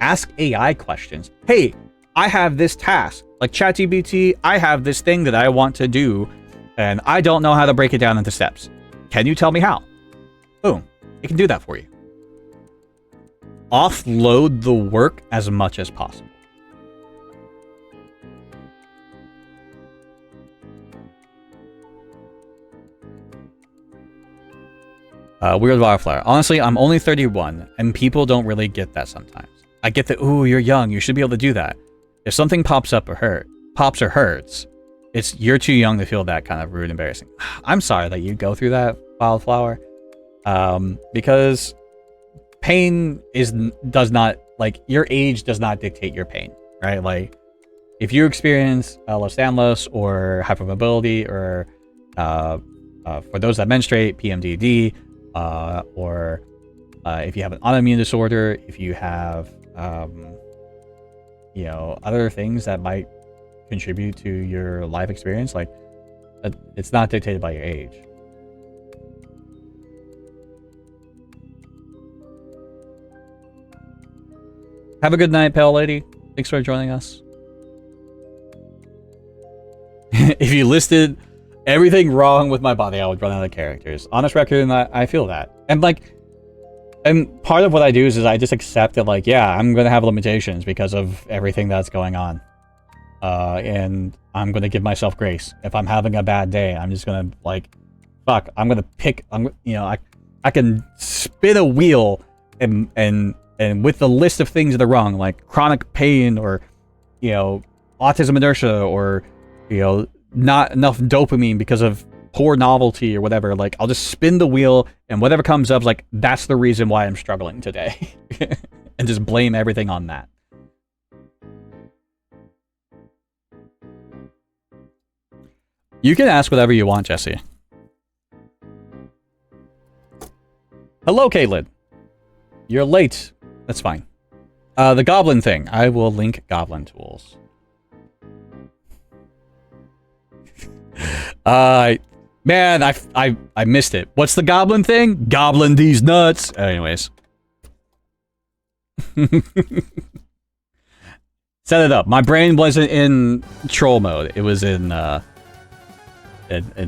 Ask AI questions. Hey, I have this task. Like ChatGPT, I have this thing that I want to do, and I don't know how to break it down into steps. Can you tell me how? Boom. It can do that for you. Offload the work as much as possible. Weird Wildflower. Honestly, I'm only 31, and people don't really get that sometimes. I get that, ooh, you're young, you should be able to do that. If something pops or hurts, you're too young to feel that kind of rude and embarrassing. I'm sorry that you go through that, Wildflower. Because pain does not, like, your age does not dictate your pain, right? Like, if you experience Ehlers-Danlos or hypermobility or for those that menstruate, PMDD, or if you have an autoimmune disorder, if you have other things that might contribute to your life experience, like, it's not dictated by your age. Have a good night, Pale Lady. Thanks for joining us. If you listed everything wrong with my body, I would run out of characters. Honest record, and I feel that. And part of what I do is I just accept that, like, yeah, I'm gonna have limitations because of everything that's going on. And I'm gonna give myself grace. If I'm having a bad day, I'm just gonna, like, fuck, I'm gonna pick, I can spin a wheel and with the list of things that are wrong, like chronic pain or, autism inertia or, not enough dopamine because of poor novelty or whatever, like, I'll just spin the wheel and whatever comes up, like, that's the reason why I'm struggling today. And just blame everything on that. You can ask whatever you want, Jesse. Hello, Caitlin. You're late. That's fine. The goblin thing. I will link goblin tools. Man, I missed it. What's the goblin thing? Goblin these nuts. Anyways. Set it up. My brain wasn't in troll mode. It was in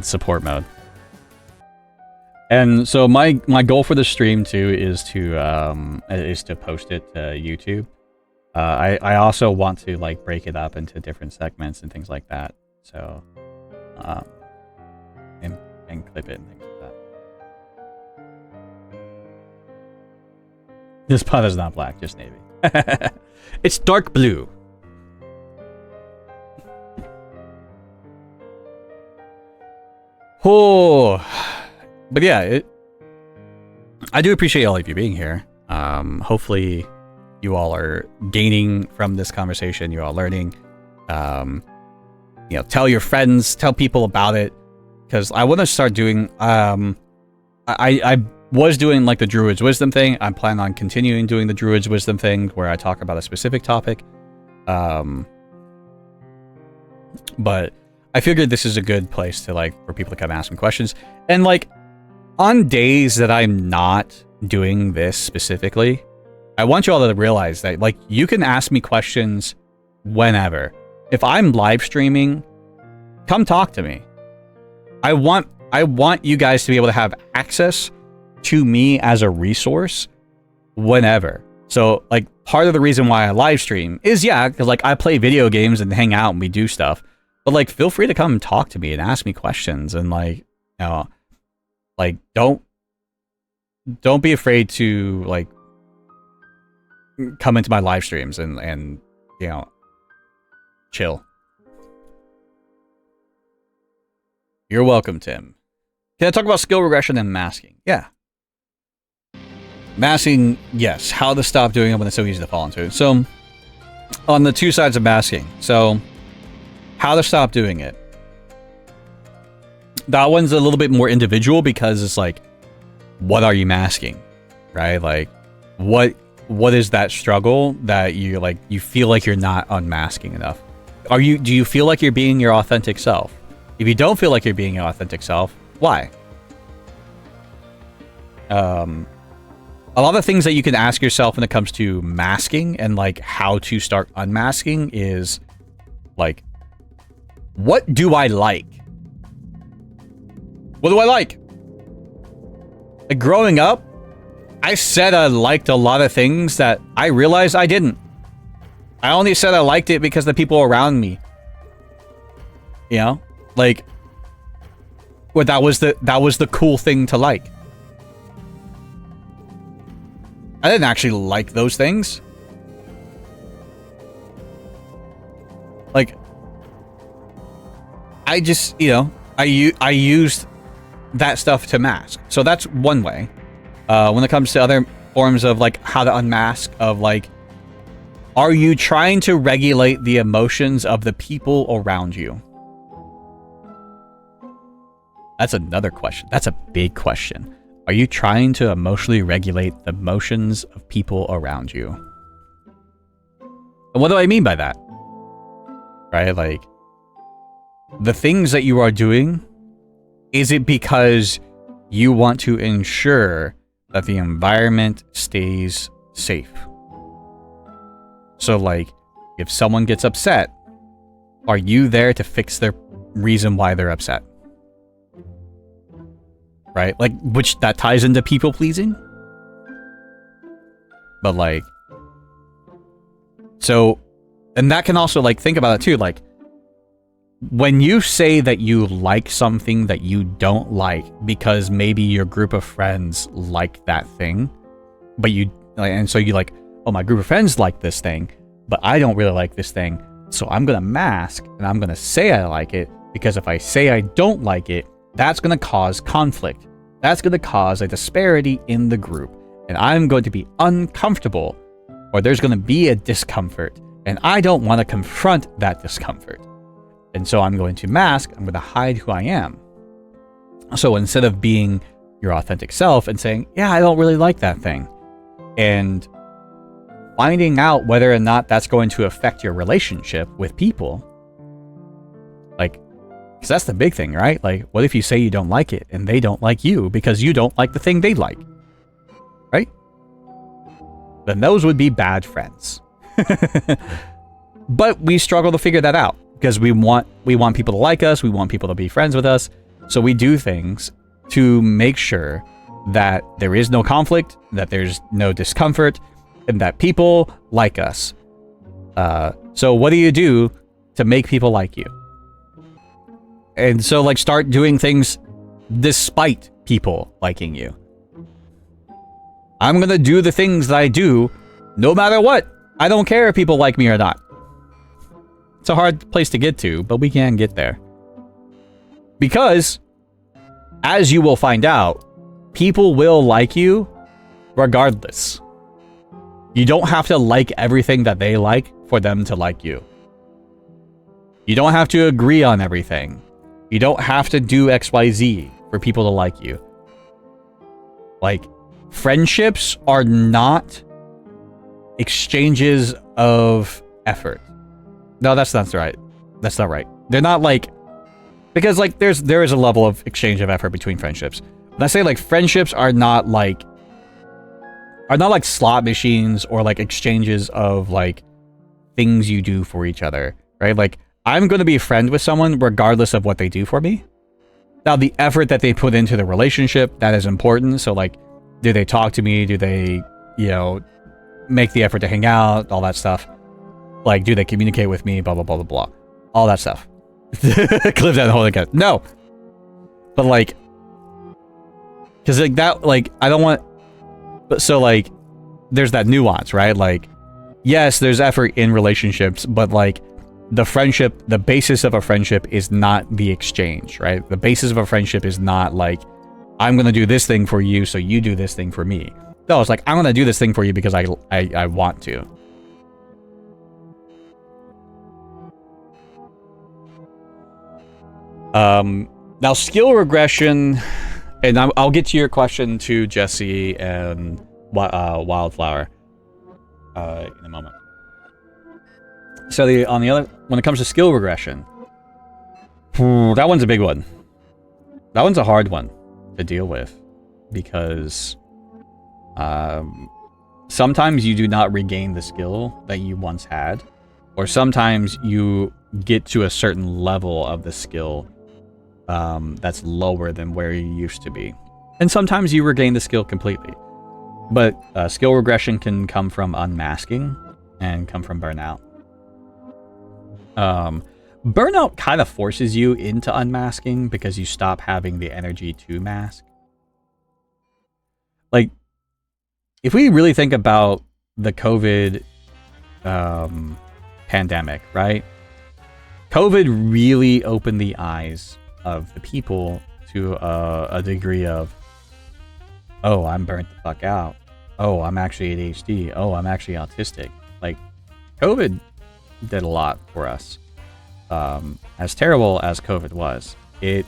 support mode. And so my goal for the stream too is to post it to YouTube. I also want to, like, break it up into different segments and things like that. So and clip it and things like that. This pot is not black, just navy. It's dark blue. Oh, but yeah, I do appreciate all of you being here. Hopefully you all are gaining from this conversation. You're all learning. Tell your friends, tell people about it, because I want to start doing, I was doing, like, the Druid's Wisdom thing. I'm planning on continuing doing the Druid's Wisdom thing where I talk about a specific topic. But I figured this is a good place to, like, for people to come ask me questions. And, like, on days that I'm not doing this specifically, I want you all to realize that, like, you can ask me questions whenever. If I'm live streaming, come talk to me. I want you guys to be able to have access to me as a resource whenever. So, like, part of the reason why I live stream is, yeah, because, like, I play video games and hang out and we do stuff. But, like, feel free to come and talk to me and ask me questions and, like, like, don't be afraid to, like, come into my live streams and chill. You're welcome, Tim. Can I talk about skill regression and masking? Yeah. Masking, yes. How to stop doing it when it's so easy to fall into. So, on the two sides of masking. So, how to stop doing it. That one's a little bit more individual because it's like, what are you masking? Right? Like, what is that struggle that you, like, you feel like you're not unmasking enough? Do you feel like you're being your authentic self? If you don't feel like you're being your authentic self, why? A lot of things that you can ask yourself when it comes to masking and, like, how to start unmasking is, like, what do I like? What do I like? Like, growing up, I said I liked a lot of things that I realized I didn't. I only said I liked it because the people around me. Like, well, that was the cool thing to like. I didn't actually like those things. Like, I just, you know, I used that stuff to mask. So that's one way. When it comes to other forms of like how to unmask, of like, are you trying to regulate the emotions of the people around you? That's another question. That's a big question. Are you trying to emotionally regulate the emotions of people around you? And what do I mean by that? Right? Like, the things that you are doing, is it because you want to ensure that the environment stays safe? So, like, if someone gets upset, are you there to fix their reason why they're upset? Right? Like, which that ties into people pleasing. But like, so, and that can also, like, think about it too. Like, when you say that you like something that you don't like because maybe your group of friends like that thing, but you, and so you like, oh, my group of friends like this thing, but I don't really like this thing. So I'm going to mask and I'm going to say I like it, because if I say I don't like it, that's going to cause conflict. That's going to cause a disparity in the group. And I'm going to be uncomfortable, or there's going to be a discomfort. And I don't want to confront that discomfort. And so I'm going to mask. I'm going to hide who I am. So instead of being your authentic self and saying, yeah, I don't really like that thing, and finding out whether or not that's going to affect your relationship with people, like, because that's the big thing, right? Like, what if you say you don't like it and they don't like you because you don't like the thing they like, right? Then those would be bad friends. But we struggle to figure that out because we want people to like us. We want people to be friends with us. So we do things to make sure that there is no conflict, that there's no discomfort, and that people like us. So what do you do to make people like you? And so, like, start doing things despite people liking you. I'm gonna do the things that I do no matter what. I don't care if people like me or not. It's a hard place to get to, but we can get there. Because, as you will find out, people will like you regardless. You don't have to like everything that they like for them to like you. You don't have to agree on everything. You don't have to do XYZ for people to like you. Like, friendships are not exchanges of effort. No, that's not right. That's not right. They're not like, because like there is a level of exchange of effort between friendships. When I say like friendships are not like slot machines or like exchanges of like things you do for each other, right? Like, I'm going to be a friend with someone regardless of what they do for me. Now, the effort that they put into the relationship, that is important. So, like, do they talk to me? Do they, you know, make the effort to hang out? All that stuff. Like, do they communicate with me? Blah, blah, blah, blah, blah. All that stuff. Clip that whole again. No. But, like, because, like, that, like, I don't want... But so, like, there's that nuance, right? Like, yes, there's effort in relationships, but, like, the friendship, the basis of a friendship is not the exchange, right? The basis of a friendship is not like, I'm going to do this thing for you, so you do this thing for me. No, it's like, I'm going to do this thing for you because I want to. Now, skill regression, and I'll get to your question to Jesse and Wildflower in a moment. So when it comes to skill regression, that one's a big one. That one's a hard one to deal with because sometimes you do not regain the skill that you once had, or sometimes you get to a certain level of the skill that's lower than where you used to be. And sometimes you regain the skill completely. But skill regression can come from unmasking and come from burnout. Burnout kind of forces you into unmasking because you stop having the energy to mask. Like, if we really think about the COVID pandemic, right? COVID really opened the eyes of the people to a degree of, oh, I'm burnt the fuck out. Oh, I'm actually ADHD. Oh, I'm actually autistic. Like, COVID did a lot for us. As terrible as COVID was, it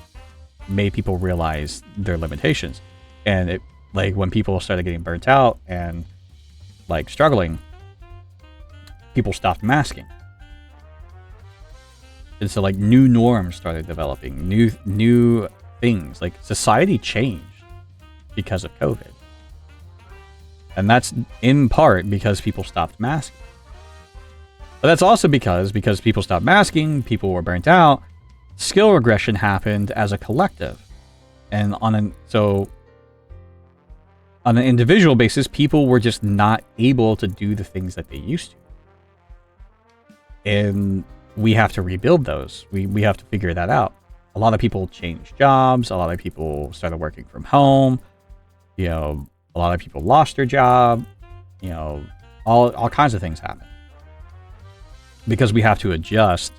made people realize their limitations. And it, like, when people started getting burnt out and like struggling, people stopped masking. And so like new norms started developing, new things. Like society changed because of COVID. And that's in part because people stopped masking. But that's also because people stopped masking, people were burnt out, skill regression happened as a collective. And on an individual basis, people were just not able to do the things that they used to. And we have to rebuild those. We have to figure that out. A lot of people changed jobs. A lot of people started working from home. You know, a lot of people lost their job. You know, all kinds of things happen. Because we have to adjust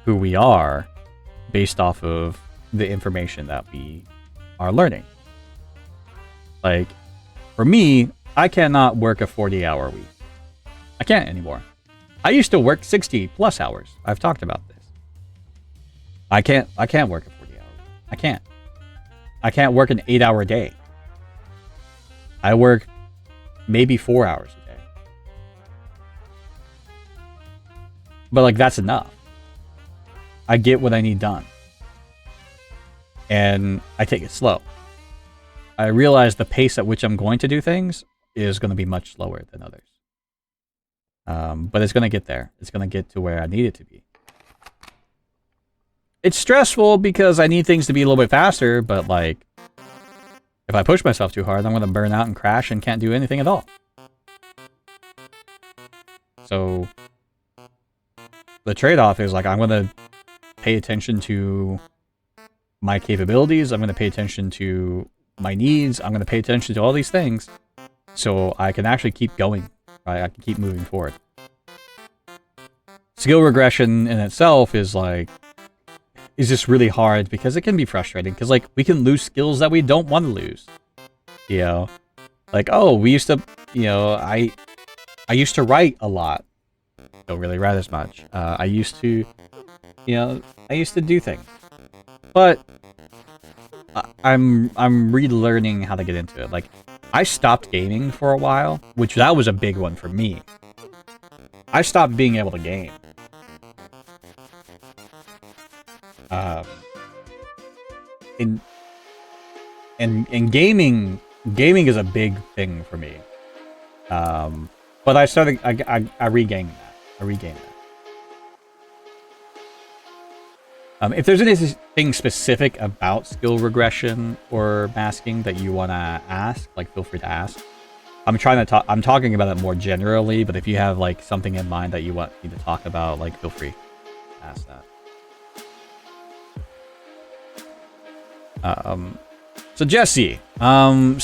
who we are based off of the information that we are learning. Like, for me, I cannot work a 40-hour week. I can't anymore. I used to work 60 plus hours. I've talked about this. I can't work a 40-hour week. I can't work an 8-hour day. I work maybe 4 hours a day. But like, that's enough. I get what I need done. And I take it slow. I realize the pace at which I'm going to do things is going to be much slower than others. But it's going to get there. It's going to get to where I need it to be. It's stressful because I need things to be a little bit faster, but like, if I push myself too hard, I'm going to burn out and crash and can't do anything at all. So the trade-off is like, I'm going to pay attention to my capabilities. I'm going to pay attention to my needs. I'm going to pay attention to all these things so I can actually keep going. Right? I can keep moving forward. Skill regression in itself is just really hard because it can be frustrating because like we can lose skills that we don't want to lose. You know, like, oh, we used to, you know, I used to write a lot. Don't really write as much. I used to do things, but I'm relearning how to get into it. Like, I stopped gaming for a while, which that was a big one for me. I stopped being able to game. And gaming is a big thing for me. But I regained that. If there's anything specific about skill regression or masking that you want to ask, like, feel free to ask. I'm talking about it more generally, but if you have like something in mind that you want me to talk about, like, feel free to ask that. So Jesse, so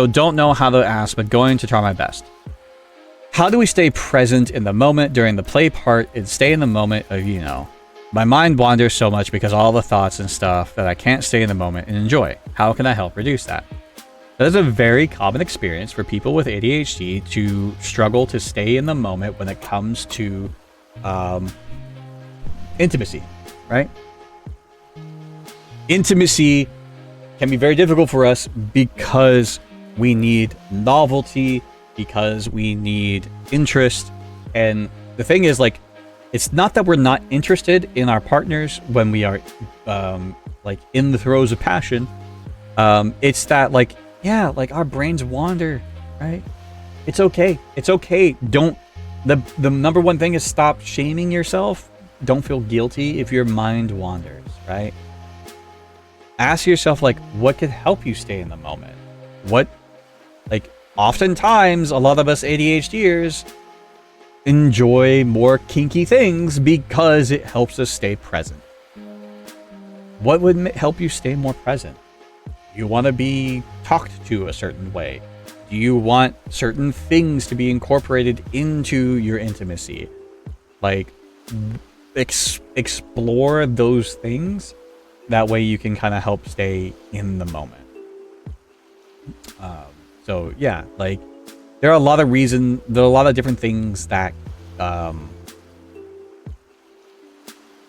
don't know how to ask, but going to try my best. How do we stay present in the moment during the play part and stay in the moment of, you know, my mind wanders so much because all the thoughts and stuff that I can't stay in the moment and enjoy. How can I help reduce that? That is a very common experience for people with ADHD to struggle to stay in the moment when it comes to intimacy, right? Intimacy can be very difficult for us because we need novelty, because we need interest. And the thing is, like, it's not that we're not interested in our partners when we are like in the throes of passion. It's that, like, yeah, like, our brains wander, right? It's okay. It's okay. Don't, the number one thing is stop shaming yourself. Don't feel guilty if your mind wanders, right? Ask yourself, like, what could help you stay in the moment? What, like, oftentimes a lot of us ADHDers enjoy more kinky things because it helps us stay present. What would help you stay more present? You want to be talked to a certain way. Do you want certain things to be incorporated into your intimacy? Like, explore those things. That way you can kind of help stay in the moment. So yeah, like, there are a lot of different things that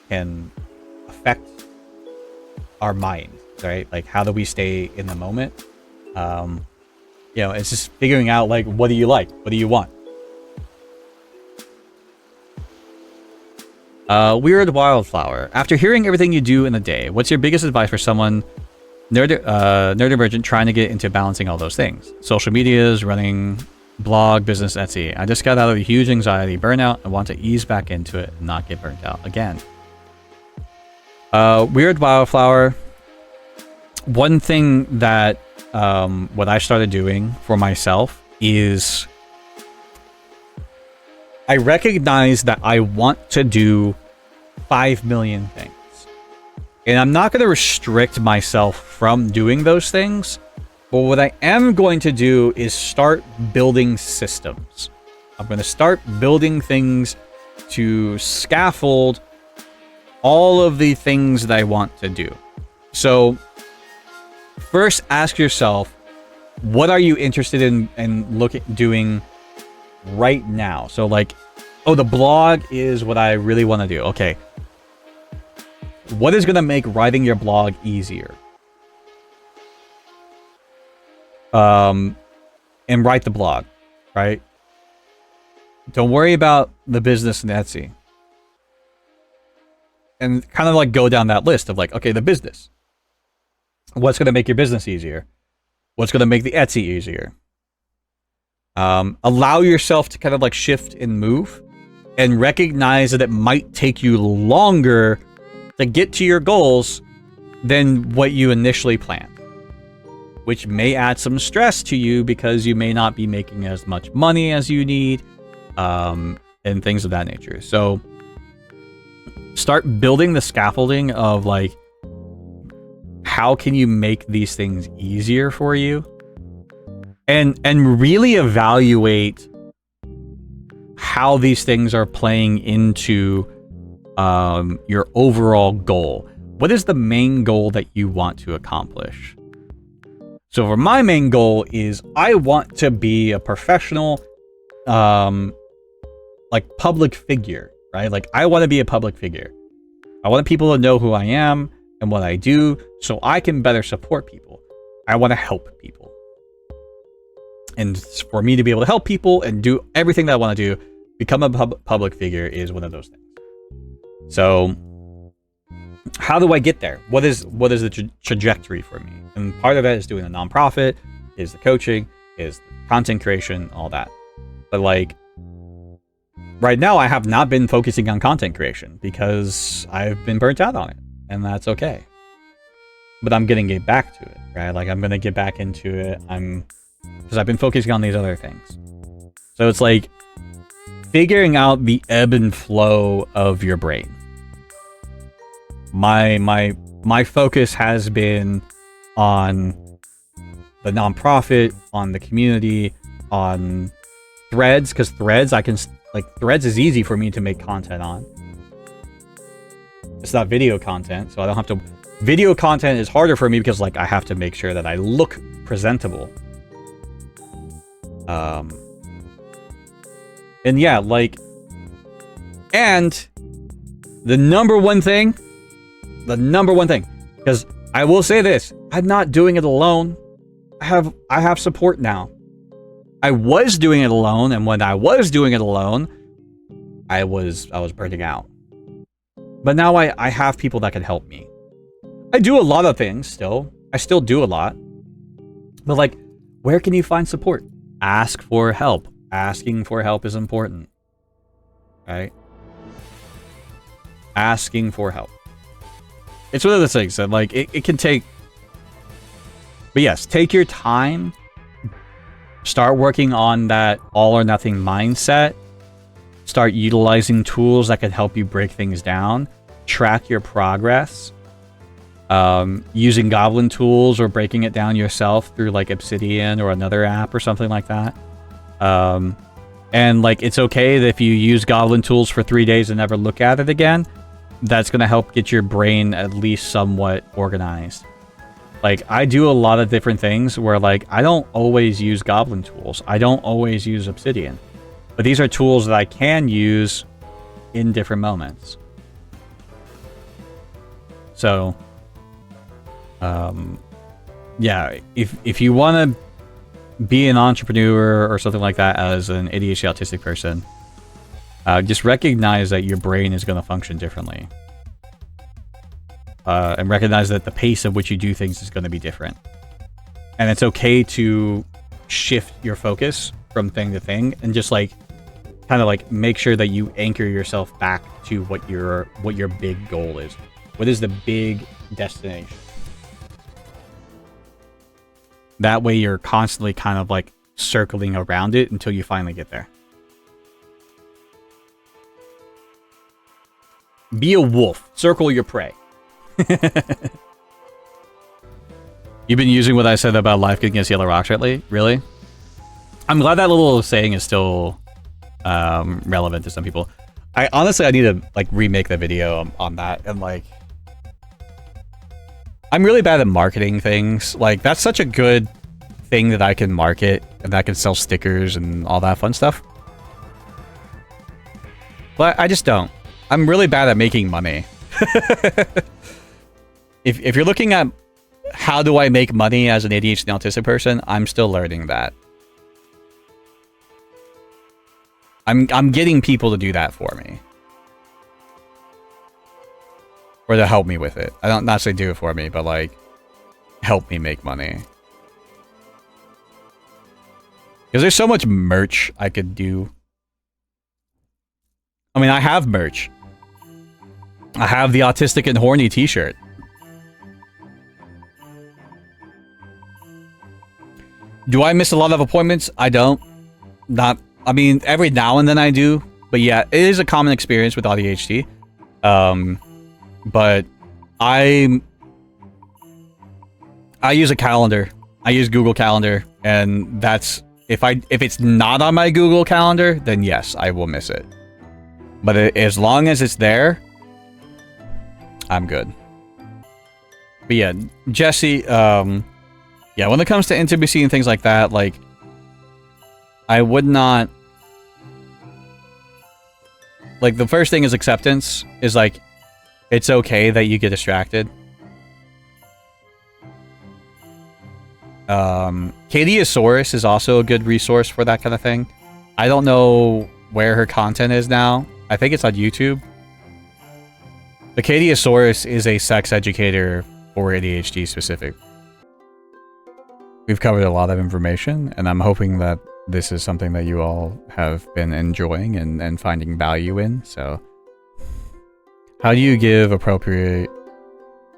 can affect our mind, right? Like, how do we stay in the moment? It's just figuring out, like, what do you like? What do you want? Weird Wildflower. After hearing everything you do in a day, what's your biggest advice for someone neurodivergent trying to get into balancing all those things? Social medias, running, blog, business, Etsy. I just got out of a huge anxiety burnout and want to ease back into it and not get burnt out again. Weird Wildflower. One thing that what I started doing for myself is I recognize that I want to do 5 million things. And I'm not going to restrict myself from doing those things. But what I am going to do is start building systems. I'm going to start building things to scaffold all of the things that I want to do. So first ask yourself, what are you interested in doing right now? So like, oh, the blog is what I really want to do. Okay. What is going to make writing your blog easier? And write the blog, right? Don't worry about the business in Etsy. And kind of like go down that list of like, okay, the business. What's going to make your business easier? What's going to make the Etsy easier? Allow yourself to kind of like shift and move and recognize that it might take you longer to get to your goals than what you initially planned, which may add some stress to you because you may not be making as much money as you need, and things of that nature. So start building the scaffolding of like, how can you make these things easier for you? And really evaluate how these things are playing into your overall goal. What is the main goal that you want to accomplish? So for my main goal is I want to be a professional, like public figure, right? Like I want to be a public figure. I want people to know who I am and what I do so I can better support people. I want to help people. And for me to be able to help people and do everything that I want to do, become a public figure is one of those things. So how do I get there? What is the trajectory for me? And part of that is doing a nonprofit, is the coaching, is the content creation, all that. But like right now, I have not been focusing on content creation because I've been burnt out on it, and that's okay. But I'm gonna get back to it, right? Like I'm gonna get back into it. Because I've been focusing on these other things. So it's like figuring out the ebb and flow of your brain. My focus has been on the nonprofit, on the community, on threads, because threads threads is easy for me to make content on. It's not video content, so I don't have to. Video content is harder for me because like I have to make sure that I look presentable. And yeah, like, and the number one thing, because I will say this, I'm not doing it alone. I have support now. I was doing it alone, and when I was doing it alone, I was burning out. But now I have people that can help me. I do a lot of things still. I still do a lot. But like, where can you find support? Ask for help. Asking for help is important, right? Asking for help. It's one of the things that like it can take. But yes, take your time. Start working on that all or nothing mindset. Start utilizing tools that can help you break things down. Track your progress. using Goblin tools or breaking it down yourself through like Obsidian or another app or something like that. And like, it's okay that if you use Goblin tools for 3 days and never look at it again, that's going to help get your brain at least somewhat organized. Like, I do a lot of different things where like, I don't always use Goblin tools. I don't always use Obsidian, but these are tools that I can use in different moments. So, yeah, if you want to be an entrepreneur or something like that as an ADHD autistic person, just recognize that your brain is going to function differently. And recognize that the pace at which you do things is going to be different. And it's okay to shift your focus from thing to thing and just like kind of like make sure that you anchor yourself back to what your big goal is. What is the big destination? That way you're constantly kind of like circling around it until you finally get there. Be a wolf. Circle your prey. You've been using what I said about life getting against yellow rocks lately? Really? I'm glad that little saying is still relevant to some people. I need to like remake the video on that, and like I'm really bad at marketing things. Like, that's such a good thing that I can market and I can sell stickers and all that fun stuff. But I just don't. I'm really bad at making money. If you're looking at how do I make money as an ADHD and autistic person, I'm still learning that. I'm getting people to do that for me. Or to help me with it. I don't not say do it for me, but like help me make money. Because there's so much merch I could do. I mean, I have merch. I have the Autistic and Horny t-shirt. Do I miss a lot of appointments? I don't. I mean, every now and then I do. But yeah, it is a common experience with ADHD. But I use a calendar. I use Google Calendar, and that's if it's not on my Google Calendar, then yes, I will miss it. But as long as it's there, I'm good. But yeah, Jesse, yeah, when it comes to intimacy and things like that, like, I would not... Like, the first thing is acceptance, is like, it's okay that you get distracted. Katiosaurus is also a good resource for that kind of thing. I don't know where her content is now. I think it's on YouTube. The Katiosaurus is a sex educator for ADHD specific. We've covered a lot of information, and I'm hoping that this is something that you all have been enjoying and finding value in. So, how do you give appropriate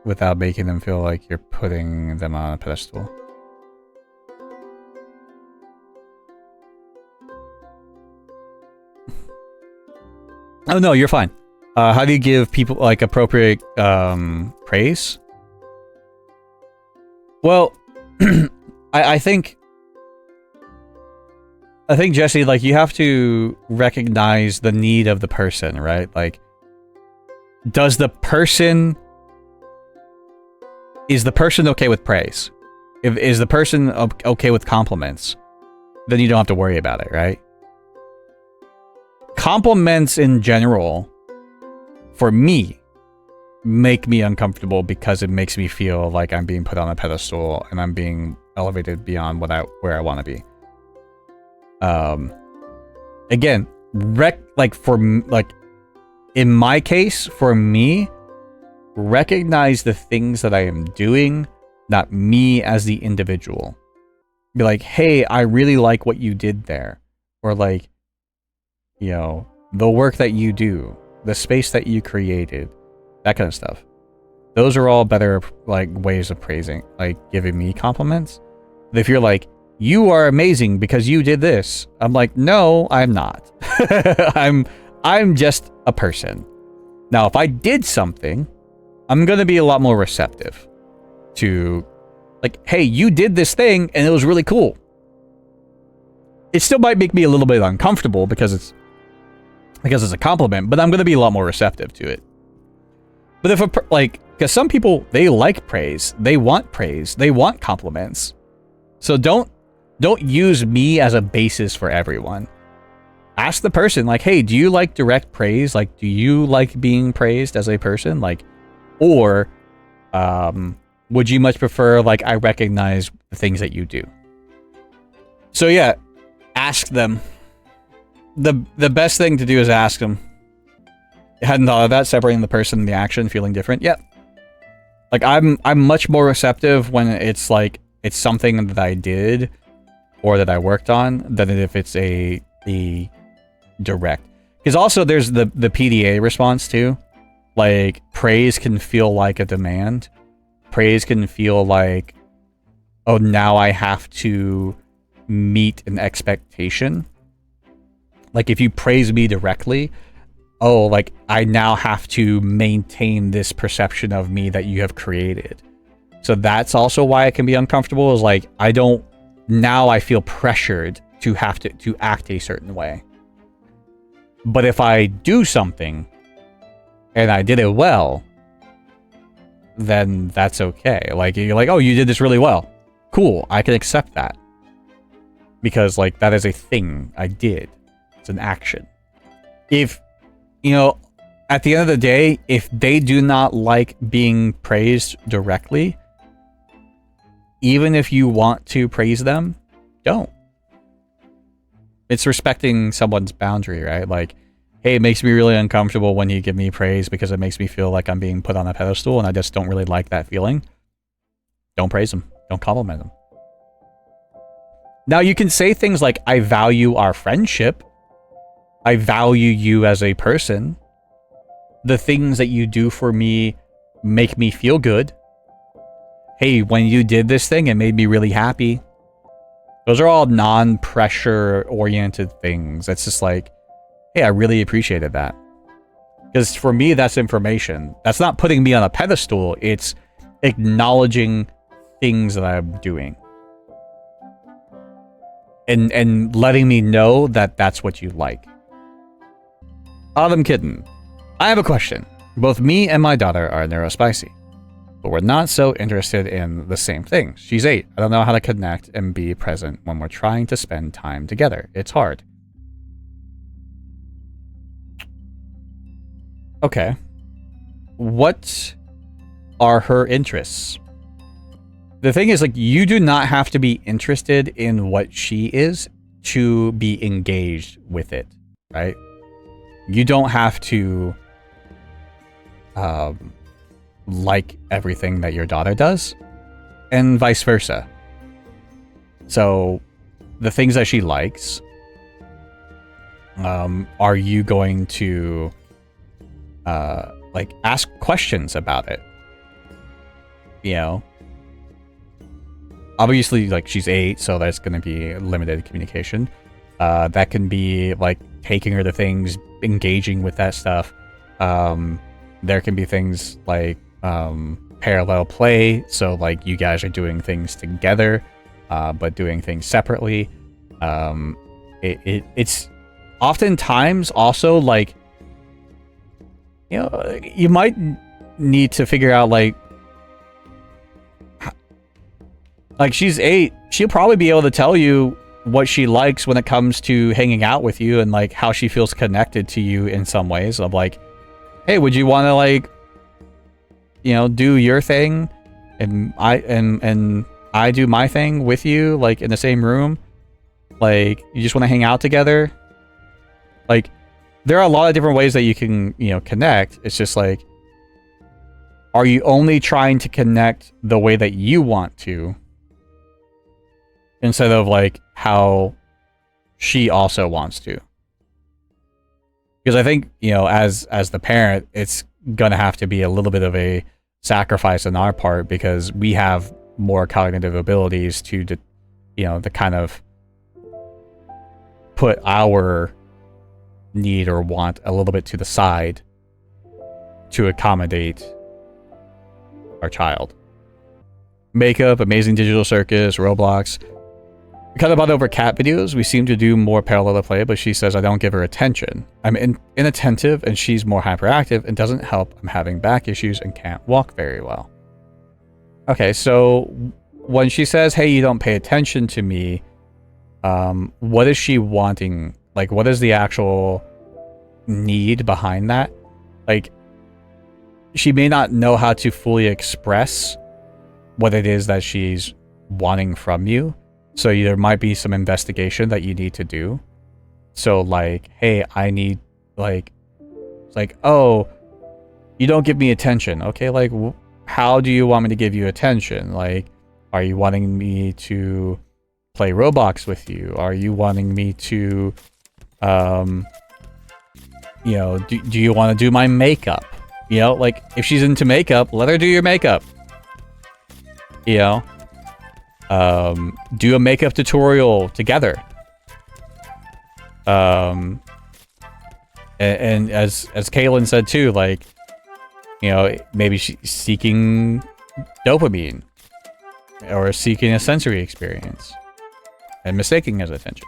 without making them feel like you're putting them on a pedestal? Oh no, you're fine. How do you give people like appropriate praise? Well, I think Jesse, like, you have to recognize the need of the person, right? Like, is the person okay with praise? Is the person okay with compliments? Then you don't have to worry about it, right? Compliments in general, for me, make me uncomfortable because it makes me feel like I'm being put on a pedestal and I'm being elevated beyond where I want to be. Again, in my case, for me, recognize the things that I am doing, not me as the individual. Be like, hey, I really like what you did there. Or like, you know, the work that you do, the space that you created, that kind of stuff. Those are all better, like, ways of praising, like, giving me compliments. If you're like, you are amazing because you did this, I'm like, no, I'm not. I'm just a person. Now, if I did something I'm going to be a lot more receptive to, like, hey, you did this thing and it was really cool. It still might make me a little bit uncomfortable because it's a compliment, but I'm going to be a lot more receptive to it. But if because some people, they like praise, they want compliments. So don't use me as a basis for everyone. Ask the person, like, hey, do you like direct praise? Like, do you like being praised as a person? Like, or would you much prefer, like, I recognize the things that you do? So yeah, ask them. The best thing to do is ask them. Hadn't thought of that, separating the person and the action, feeling different. Yep. Like, I'm much more receptive when it's like it's something that I did or that I worked on than if it's the direct. Because also there's the PDA response too. Like, praise can feel like a demand. Praise can feel like, oh, now I have to meet an expectation. Like, if you praise me directly, oh, like, I now have to maintain this perception of me that you have created. So that's also why it can be uncomfortable, is like, now I feel pressured to have to act a certain way. But if I do something and I did it well, then that's okay. Like, you're like, oh, you did this really well. Cool, I can accept that. Because, like, that is a thing I did. It's an action. If, you know, at the end of the day, if they do not like being praised directly, even if you want to praise them, don't. It's respecting someone's boundary, right? Like, hey, it makes me really uncomfortable when you give me praise because it makes me feel like I'm being put on a pedestal and I just don't really like that feeling. Don't praise them. Don't compliment them. Now, you can say things like, I value our friendship. I value you as a person. The things that you do for me make me feel good. Hey, when you did this thing, it made me really happy. Those are all non-pressure oriented things. It's just like, hey, I really appreciated that. Because for me, that's information. That's not putting me on a pedestal. It's acknowledging things that I'm doing. And letting me know that that's what you like. Autumn Kitten, I have a question. Both me and my daughter are neurospicy, but we're not so interested in the same thing. She's 8. I don't know how to connect and be present when we're trying to spend time together. It's hard. Okay. What are her interests? The thing is, like, you do not have to be interested in what she is to be engaged with it, right? You don't have to like everything that your daughter does, and vice versa. So, the things that she likes, are you going to like, ask questions about it? You know? Obviously, like, she's 8, so there's going to be limited communication. That can be, like, taking her to things, engaging with that stuff. There can be things like parallel play, so, like, you guys are doing things together, but doing things separately. It's oftentimes also, like, you know, you might need to figure out, like, she's 8. She'll probably be able to tell you what she likes when it comes to hanging out with you and, like, how she feels connected to you in some ways. Of, like, hey, would you want to, like, you know, do your thing and I do my thing with you, like, in the same room? Like, you just want to hang out together? Like, there are a lot of different ways that you can, you know, connect. It's just like, are you only trying to connect the way that you want to, instead of, like, how she also wants to? Because I think, you know, as the parent, it's gonna have to be a little bit of a sacrifice on our part, because we have more cognitive abilities to you know, to kind of put our need or want a little bit to the side to accommodate our child. Makeup, Amazing Digital Circus, Roblox. We kind of bought over cat videos. We seem to do more parallel play, but she says I don't give her attention. I'm inattentive and she's more hyperactive and doesn't help. I'm having back issues and can't walk very well. Okay, so when she says, hey, you don't pay attention to me, what is she wanting? Like, what is the actual need behind that? Like, she may not know how to fully express what it is that she's wanting from you. So there might be some investigation that you need to do. So like, hey, I need like, it's like, oh, you don't give me attention. Okay, like, how do you want me to give you attention? Like, are you wanting me to play Roblox with you? Are you wanting me to, you know, do you want to do my makeup? You know, like, if she's into makeup, let her do your makeup. You know? Do a makeup tutorial together. And as Kaylin said too, like, you know, maybe she's seeking dopamine or seeking a sensory experience and mistaking as attention.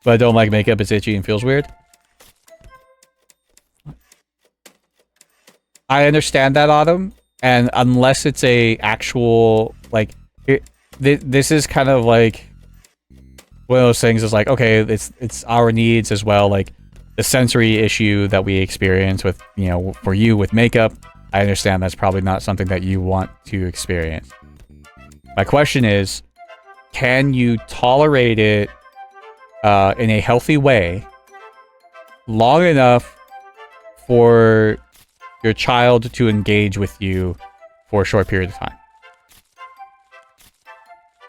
But I don't like makeup, it's itchy and feels weird. I understand that, Autumn. And unless it's a actual, like, this is kind of like one of those things is like, okay, it's our needs as well. Like the sensory issue that we experience with, you know, for you with makeup, I understand that's probably not something that you want to experience. My question is, can you tolerate it in a healthy way long enough for your child to engage with you for a short period of time?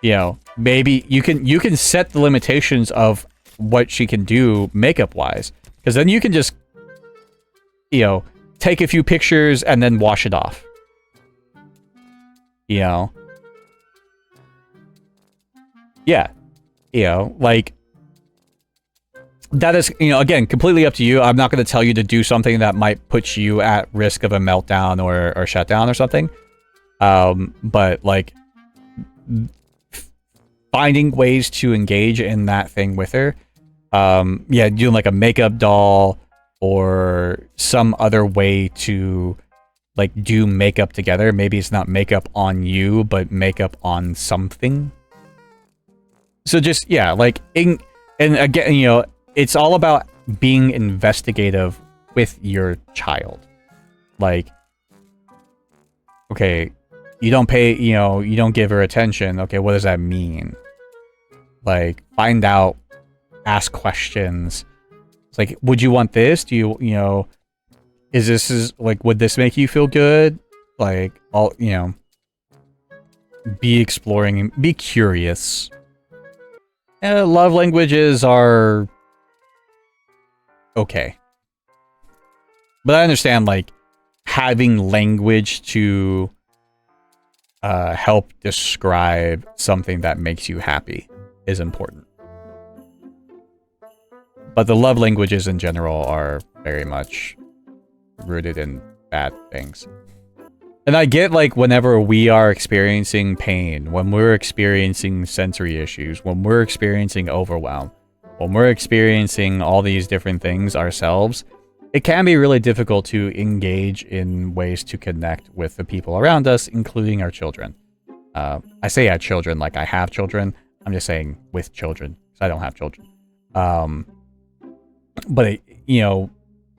You know, maybe you can set the limitations of what she can do makeup wise, because then you can just, you know, take a few pictures and then wash it off. You know? Yeah. You know, like, that is, you know, again, completely up to you. I'm not going to tell you to do something that might put you at risk of a meltdown or shutdown or something. But like finding ways to engage in that thing with her. Yeah, doing like a makeup doll or some other way to like do makeup together. Maybe it's not makeup on you, but makeup on something. So just, yeah, like, and again, you know, it's all about being investigative with your child. Like, okay, you don't pay, you know, you don't give her attention. Okay, what does that mean? Like, find out, ask questions. It's like, would you want this? Do you, you know, like, would this make you feel good? Like, all, you know, be exploring, be curious. Love languages are okay. But I understand, like, having language to help describe something that makes you happy is important. But the love languages in general are very much rooted in bad things. And I get, like, whenever we are experiencing pain, when we're experiencing sensory issues, when we're experiencing overwhelm, when we're experiencing all these different things ourselves, it can be really difficult to engage in ways to connect with the people around us, including our children. I say our children like I have children. I'm just saying with children, because I don't have children. But, you know,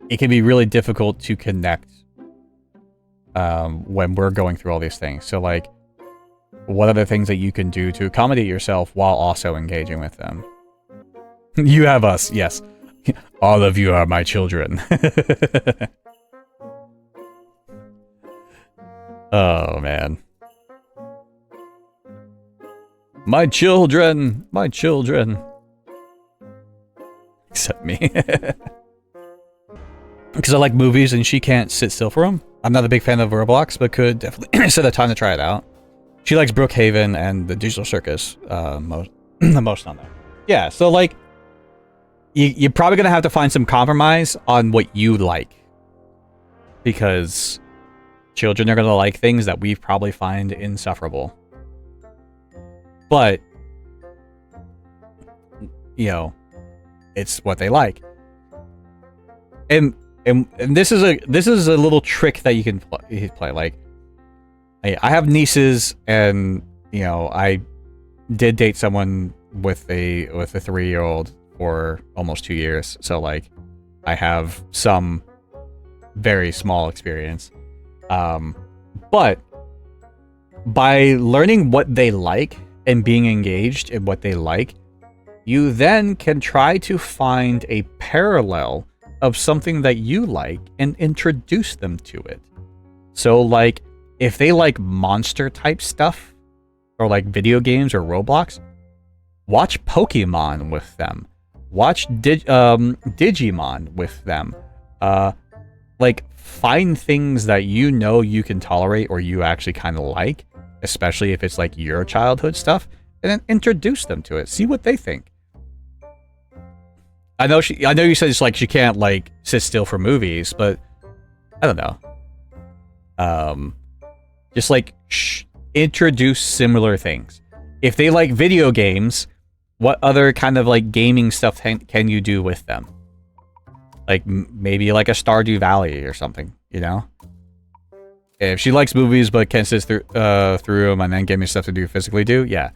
it can be really difficult to connect when we're going through all these things. So, like, what are the things that you can do to accommodate yourself while also engaging with them? You have us, yes. All of you are my children. Oh, man. My children! My children! Except me. Because I like movies and she can't sit still for them. I'm not a big fan of Roblox, but could definitely set a time to try it out. She likes Brookhaven and the Digital Circus the most on there. Yeah, so like, you're probably going to have to find some compromise on what you like. because children are going to like things that we probably find insufferable. But, you know, it's what they like. And this is a little trick that you can play. Like, I have nieces, and you know, I did date someone with a 3-year-old for almost 2 years. So like, I have some very small experience. But by learning what they like and being engaged in what they like, you then can try to find a parallel of something that you like and introduce them to it. So like, if they like monster type stuff, or like video games or Roblox, watch Pokemon with them. Watch Digimon with them. Like, find things that you know you can tolerate or you actually kind of like, especially if it's like your childhood stuff, and then introduce them to it. See what they think. I know you said it's like she can't like sit still for movies, but I don't know. Just like introduce similar things. If they like video games, what other kind of like gaming stuff can you do with them? Like maybe like a Stardew Valley or something, you know? If she likes movies but can't sit through them and then give me stuff to do physically do, yeah,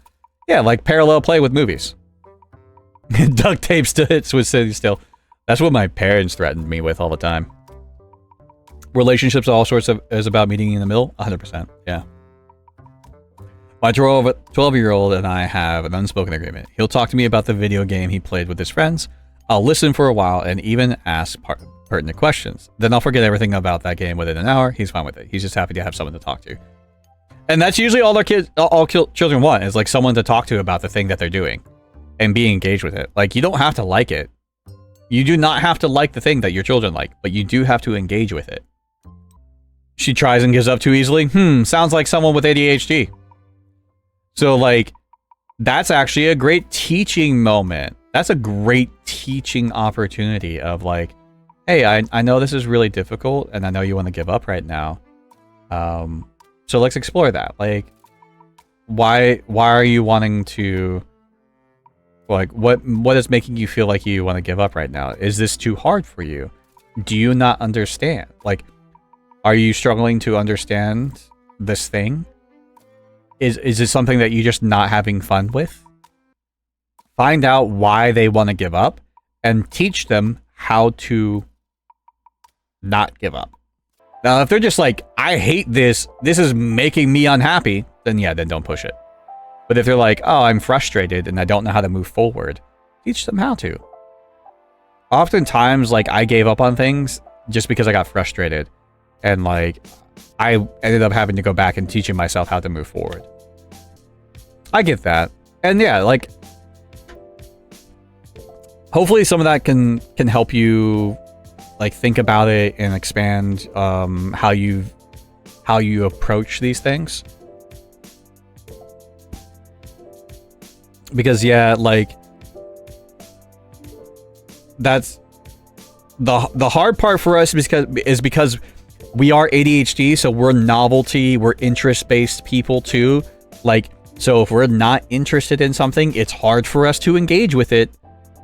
like parallel play with movies. Duct tape hits with sitting still. That's what my parents threatened me with all the time. Relationships, all sorts of, is about meeting in the middle. 100%. Yeah. My 12-year-old and I have an unspoken agreement. He'll talk to me about the video game he played with his friends. I'll listen for a while and even ask pertinent questions. Then I'll forget everything about that game within an hour. He's fine with it. He's just happy to have someone to talk to. And that's usually all children want, is like someone to talk to about the thing that they're doing. And be engaged with it. Like, you don't have to like it. You do not have to like the thing that your children like, but you do have to engage with it. She tries and gives up too easily. Sounds like someone with ADHD. So, like, that's actually a great teaching moment. That's a great teaching opportunity of, like, hey, I know this is really difficult, and I know you want to give up right now. So let's explore that. Like, why are you wanting to... Like, what is making you feel like you want to give up right now? Is this too hard for you? Do you not understand? Like, are you struggling to understand this thing? Is it something that you're just not having fun with? Find out why they want to give up and teach them how to not give up. Now, if they're just like, I hate this is making me unhappy, then yeah, then don't push it. But if they're like, oh, I'm frustrated and I don't know how to move forward, teach them how to. Oftentimes, like, I gave up on things just because I got frustrated. And, like, I ended up having to go back and teaching myself how to move forward. I get that. And yeah, like, hopefully some of that can help you, like, think about it and expand how you approach these things. Because yeah, like, that's the hard part for us because we are ADHD, so we're novelty, we're interest-based people too. Like, so if we're not interested in something, it's hard for us to engage with it,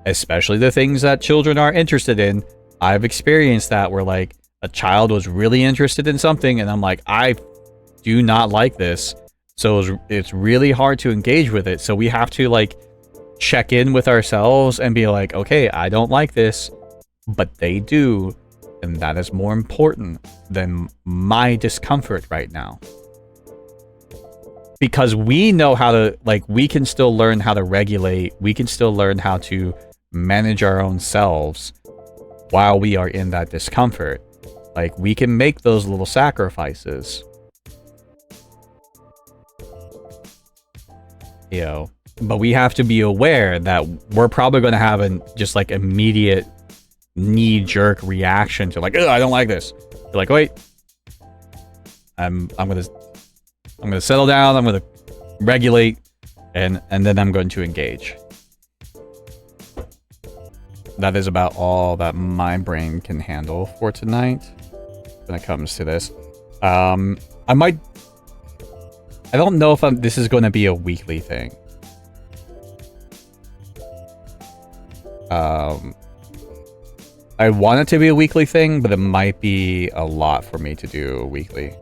especially the things that children are interested in. I've experienced that where, like, a child was really interested in something and I'm like, I do not like this. So it's really hard to engage with it. So we have to, like, check in with ourselves and be like, okay, I don't like this, but they do. And that is more important than my discomfort right now. Because we know how to, like, we can still learn how to regulate. We can still learn how to manage our own selves while we are in that discomfort. Like, we can make those little sacrifices. You know, but we have to be aware that we're probably going to have an just like immediate knee-jerk reaction to, like, I don't like this. You're like, wait, I'm gonna settle down. I'm gonna regulate, and then I'm going to engage. That is about all that my brain can handle for tonight. when it comes to this. I don't know if this is going to be a weekly thing. I want it to be a weekly thing, but it might be a lot for me to do weekly.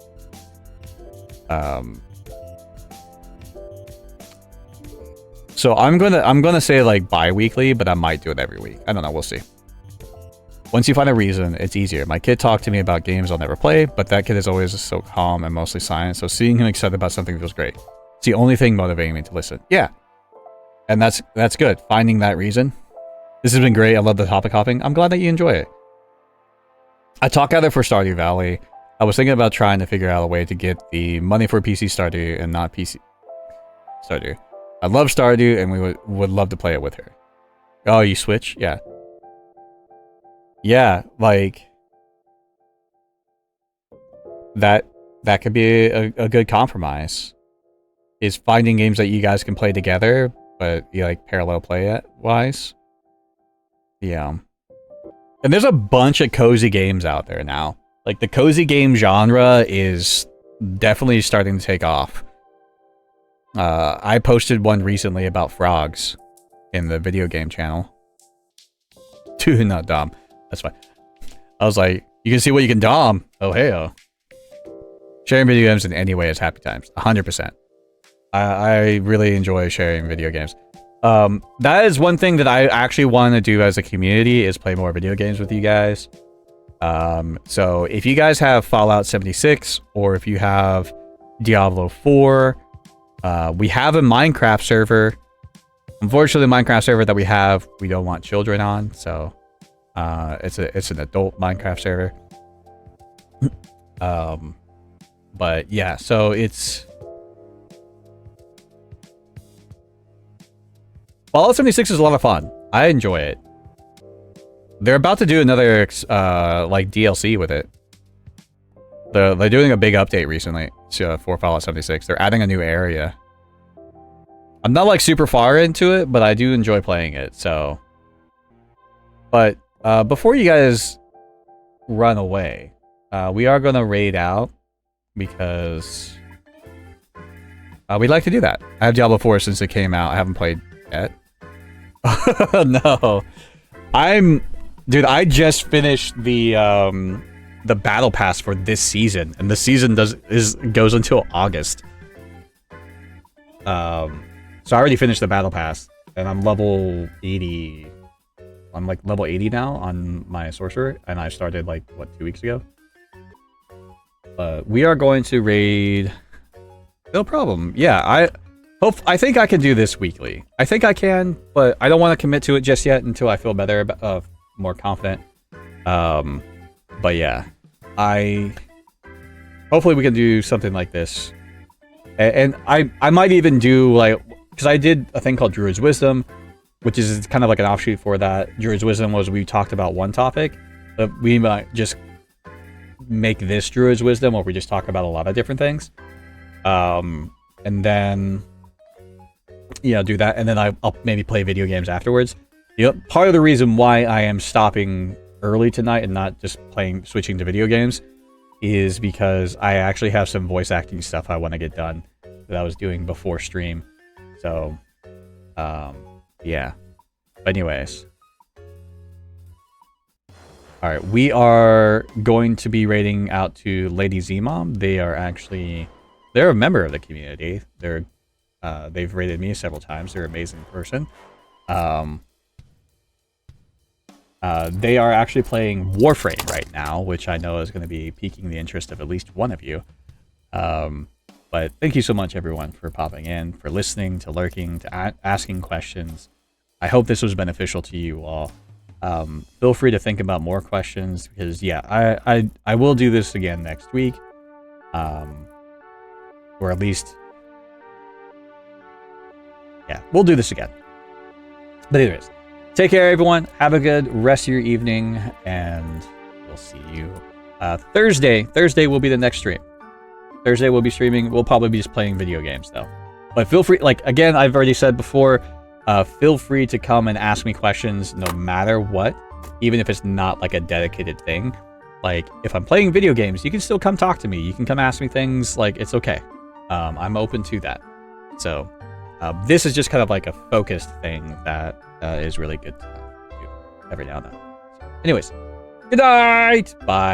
So I'm gonna say like bi-weekly, but I might do it every week. I don't know, we'll see. Once you find a reason, it's easier. My kid talked to me about games I'll never play, but that kid is always so calm and mostly silent, so seeing him excited about something feels great. It's the only thing motivating me to listen. Yeah. And that's good. Finding that reason. This has been great. I love the topic hopping. I'm glad that you enjoy it. I talk out there for Stardew Valley. I was thinking about trying to figure out a way to get the money for PC Stardew and not PC Stardew. I love Stardew and we would love to play it with her. Oh, you switch? Yeah. Yeah, like that could be a good compromise. Is finding games that you guys can play together, but you like parallel play it wise. Yeah. And there's a bunch of cozy games out there now. Like the cozy game genre is definitely starting to take off. I posted one recently about frogs in the video game channel. Dude, not dumb. That's fine. I was like, you can see what you can dom. Oh, hey-oh. Sharing video games in any way is happy times. 100%. I really enjoy sharing video games. That is one thing that I actually want to do as a community is play more video games with you guys. So if you guys have Fallout 76 or if you have Diablo 4, we have a Minecraft server. Unfortunately, the Minecraft server that we have, we don't want children on, so it's an adult Minecraft server. But yeah, so it's Fallout 76 is a lot of fun. I enjoy it. They're about to do another like DLC with it. They're doing a big update recently for Fallout 76. They're adding a new area. I'm not like super far into it, but I do enjoy playing it. So, but before you guys run away, we are gonna raid out because we'd like to do that. I have Diablo 4 since it came out. I haven't played yet. No, dude. I just finished the battle pass for this season, and the season goes until August. So I already finished the battle pass, and I'm level 80. I'm like level 80 now on my sorcerer, and I started like what 2 weeks ago. We are going to raid. No problem. Yeah, I think I can do this weekly. I think I can, but I don't want to commit to it just yet until I feel better, more confident. But yeah, hopefully we can do something like this, and I might even do like, because I did a thing called Druid's Wisdom, which is kind of like an offshoot for that. Druid's Wisdom was we talked about one topic, but we might just make this Druid's Wisdom where we just talk about a lot of different things, and then do that, and then I'll maybe play video games afterwards. Part of the reason why I am stopping early tonight and not just switching to video games is because I actually have some voice acting stuff I want to get done that I was doing before stream. So, yeah. But anyways. Alright, we are going to be raiding out to Lady Z-Mom. They're a member of the community. They've raided me several times. They're an amazing person. They are actually playing Warframe right now, which I know is going to be piquing the interest of at least one of you. But thank you so much, everyone, for popping in, for listening, to lurking, to asking questions. I hope this was beneficial to you all. Feel free to think about more questions, because, yeah, I will do this again next week. Or at least... yeah, we'll do this again. But anyways, take care, everyone. Have a good rest of your evening, and we'll see you Thursday. Thursday will be the next stream. Thursday we'll be streaming. We'll probably be just playing video games, though. But feel free, like, again, I've already said before, feel free to come and ask me questions no matter what, even if it's not, like, a dedicated thing. Like, if I'm playing video games, you can still come talk to me. You can come ask me things. Like, it's okay. I'm open to that. So, this is just kind of like a focused thing that is really good to do every now and then. So, anyways, good night. Bye.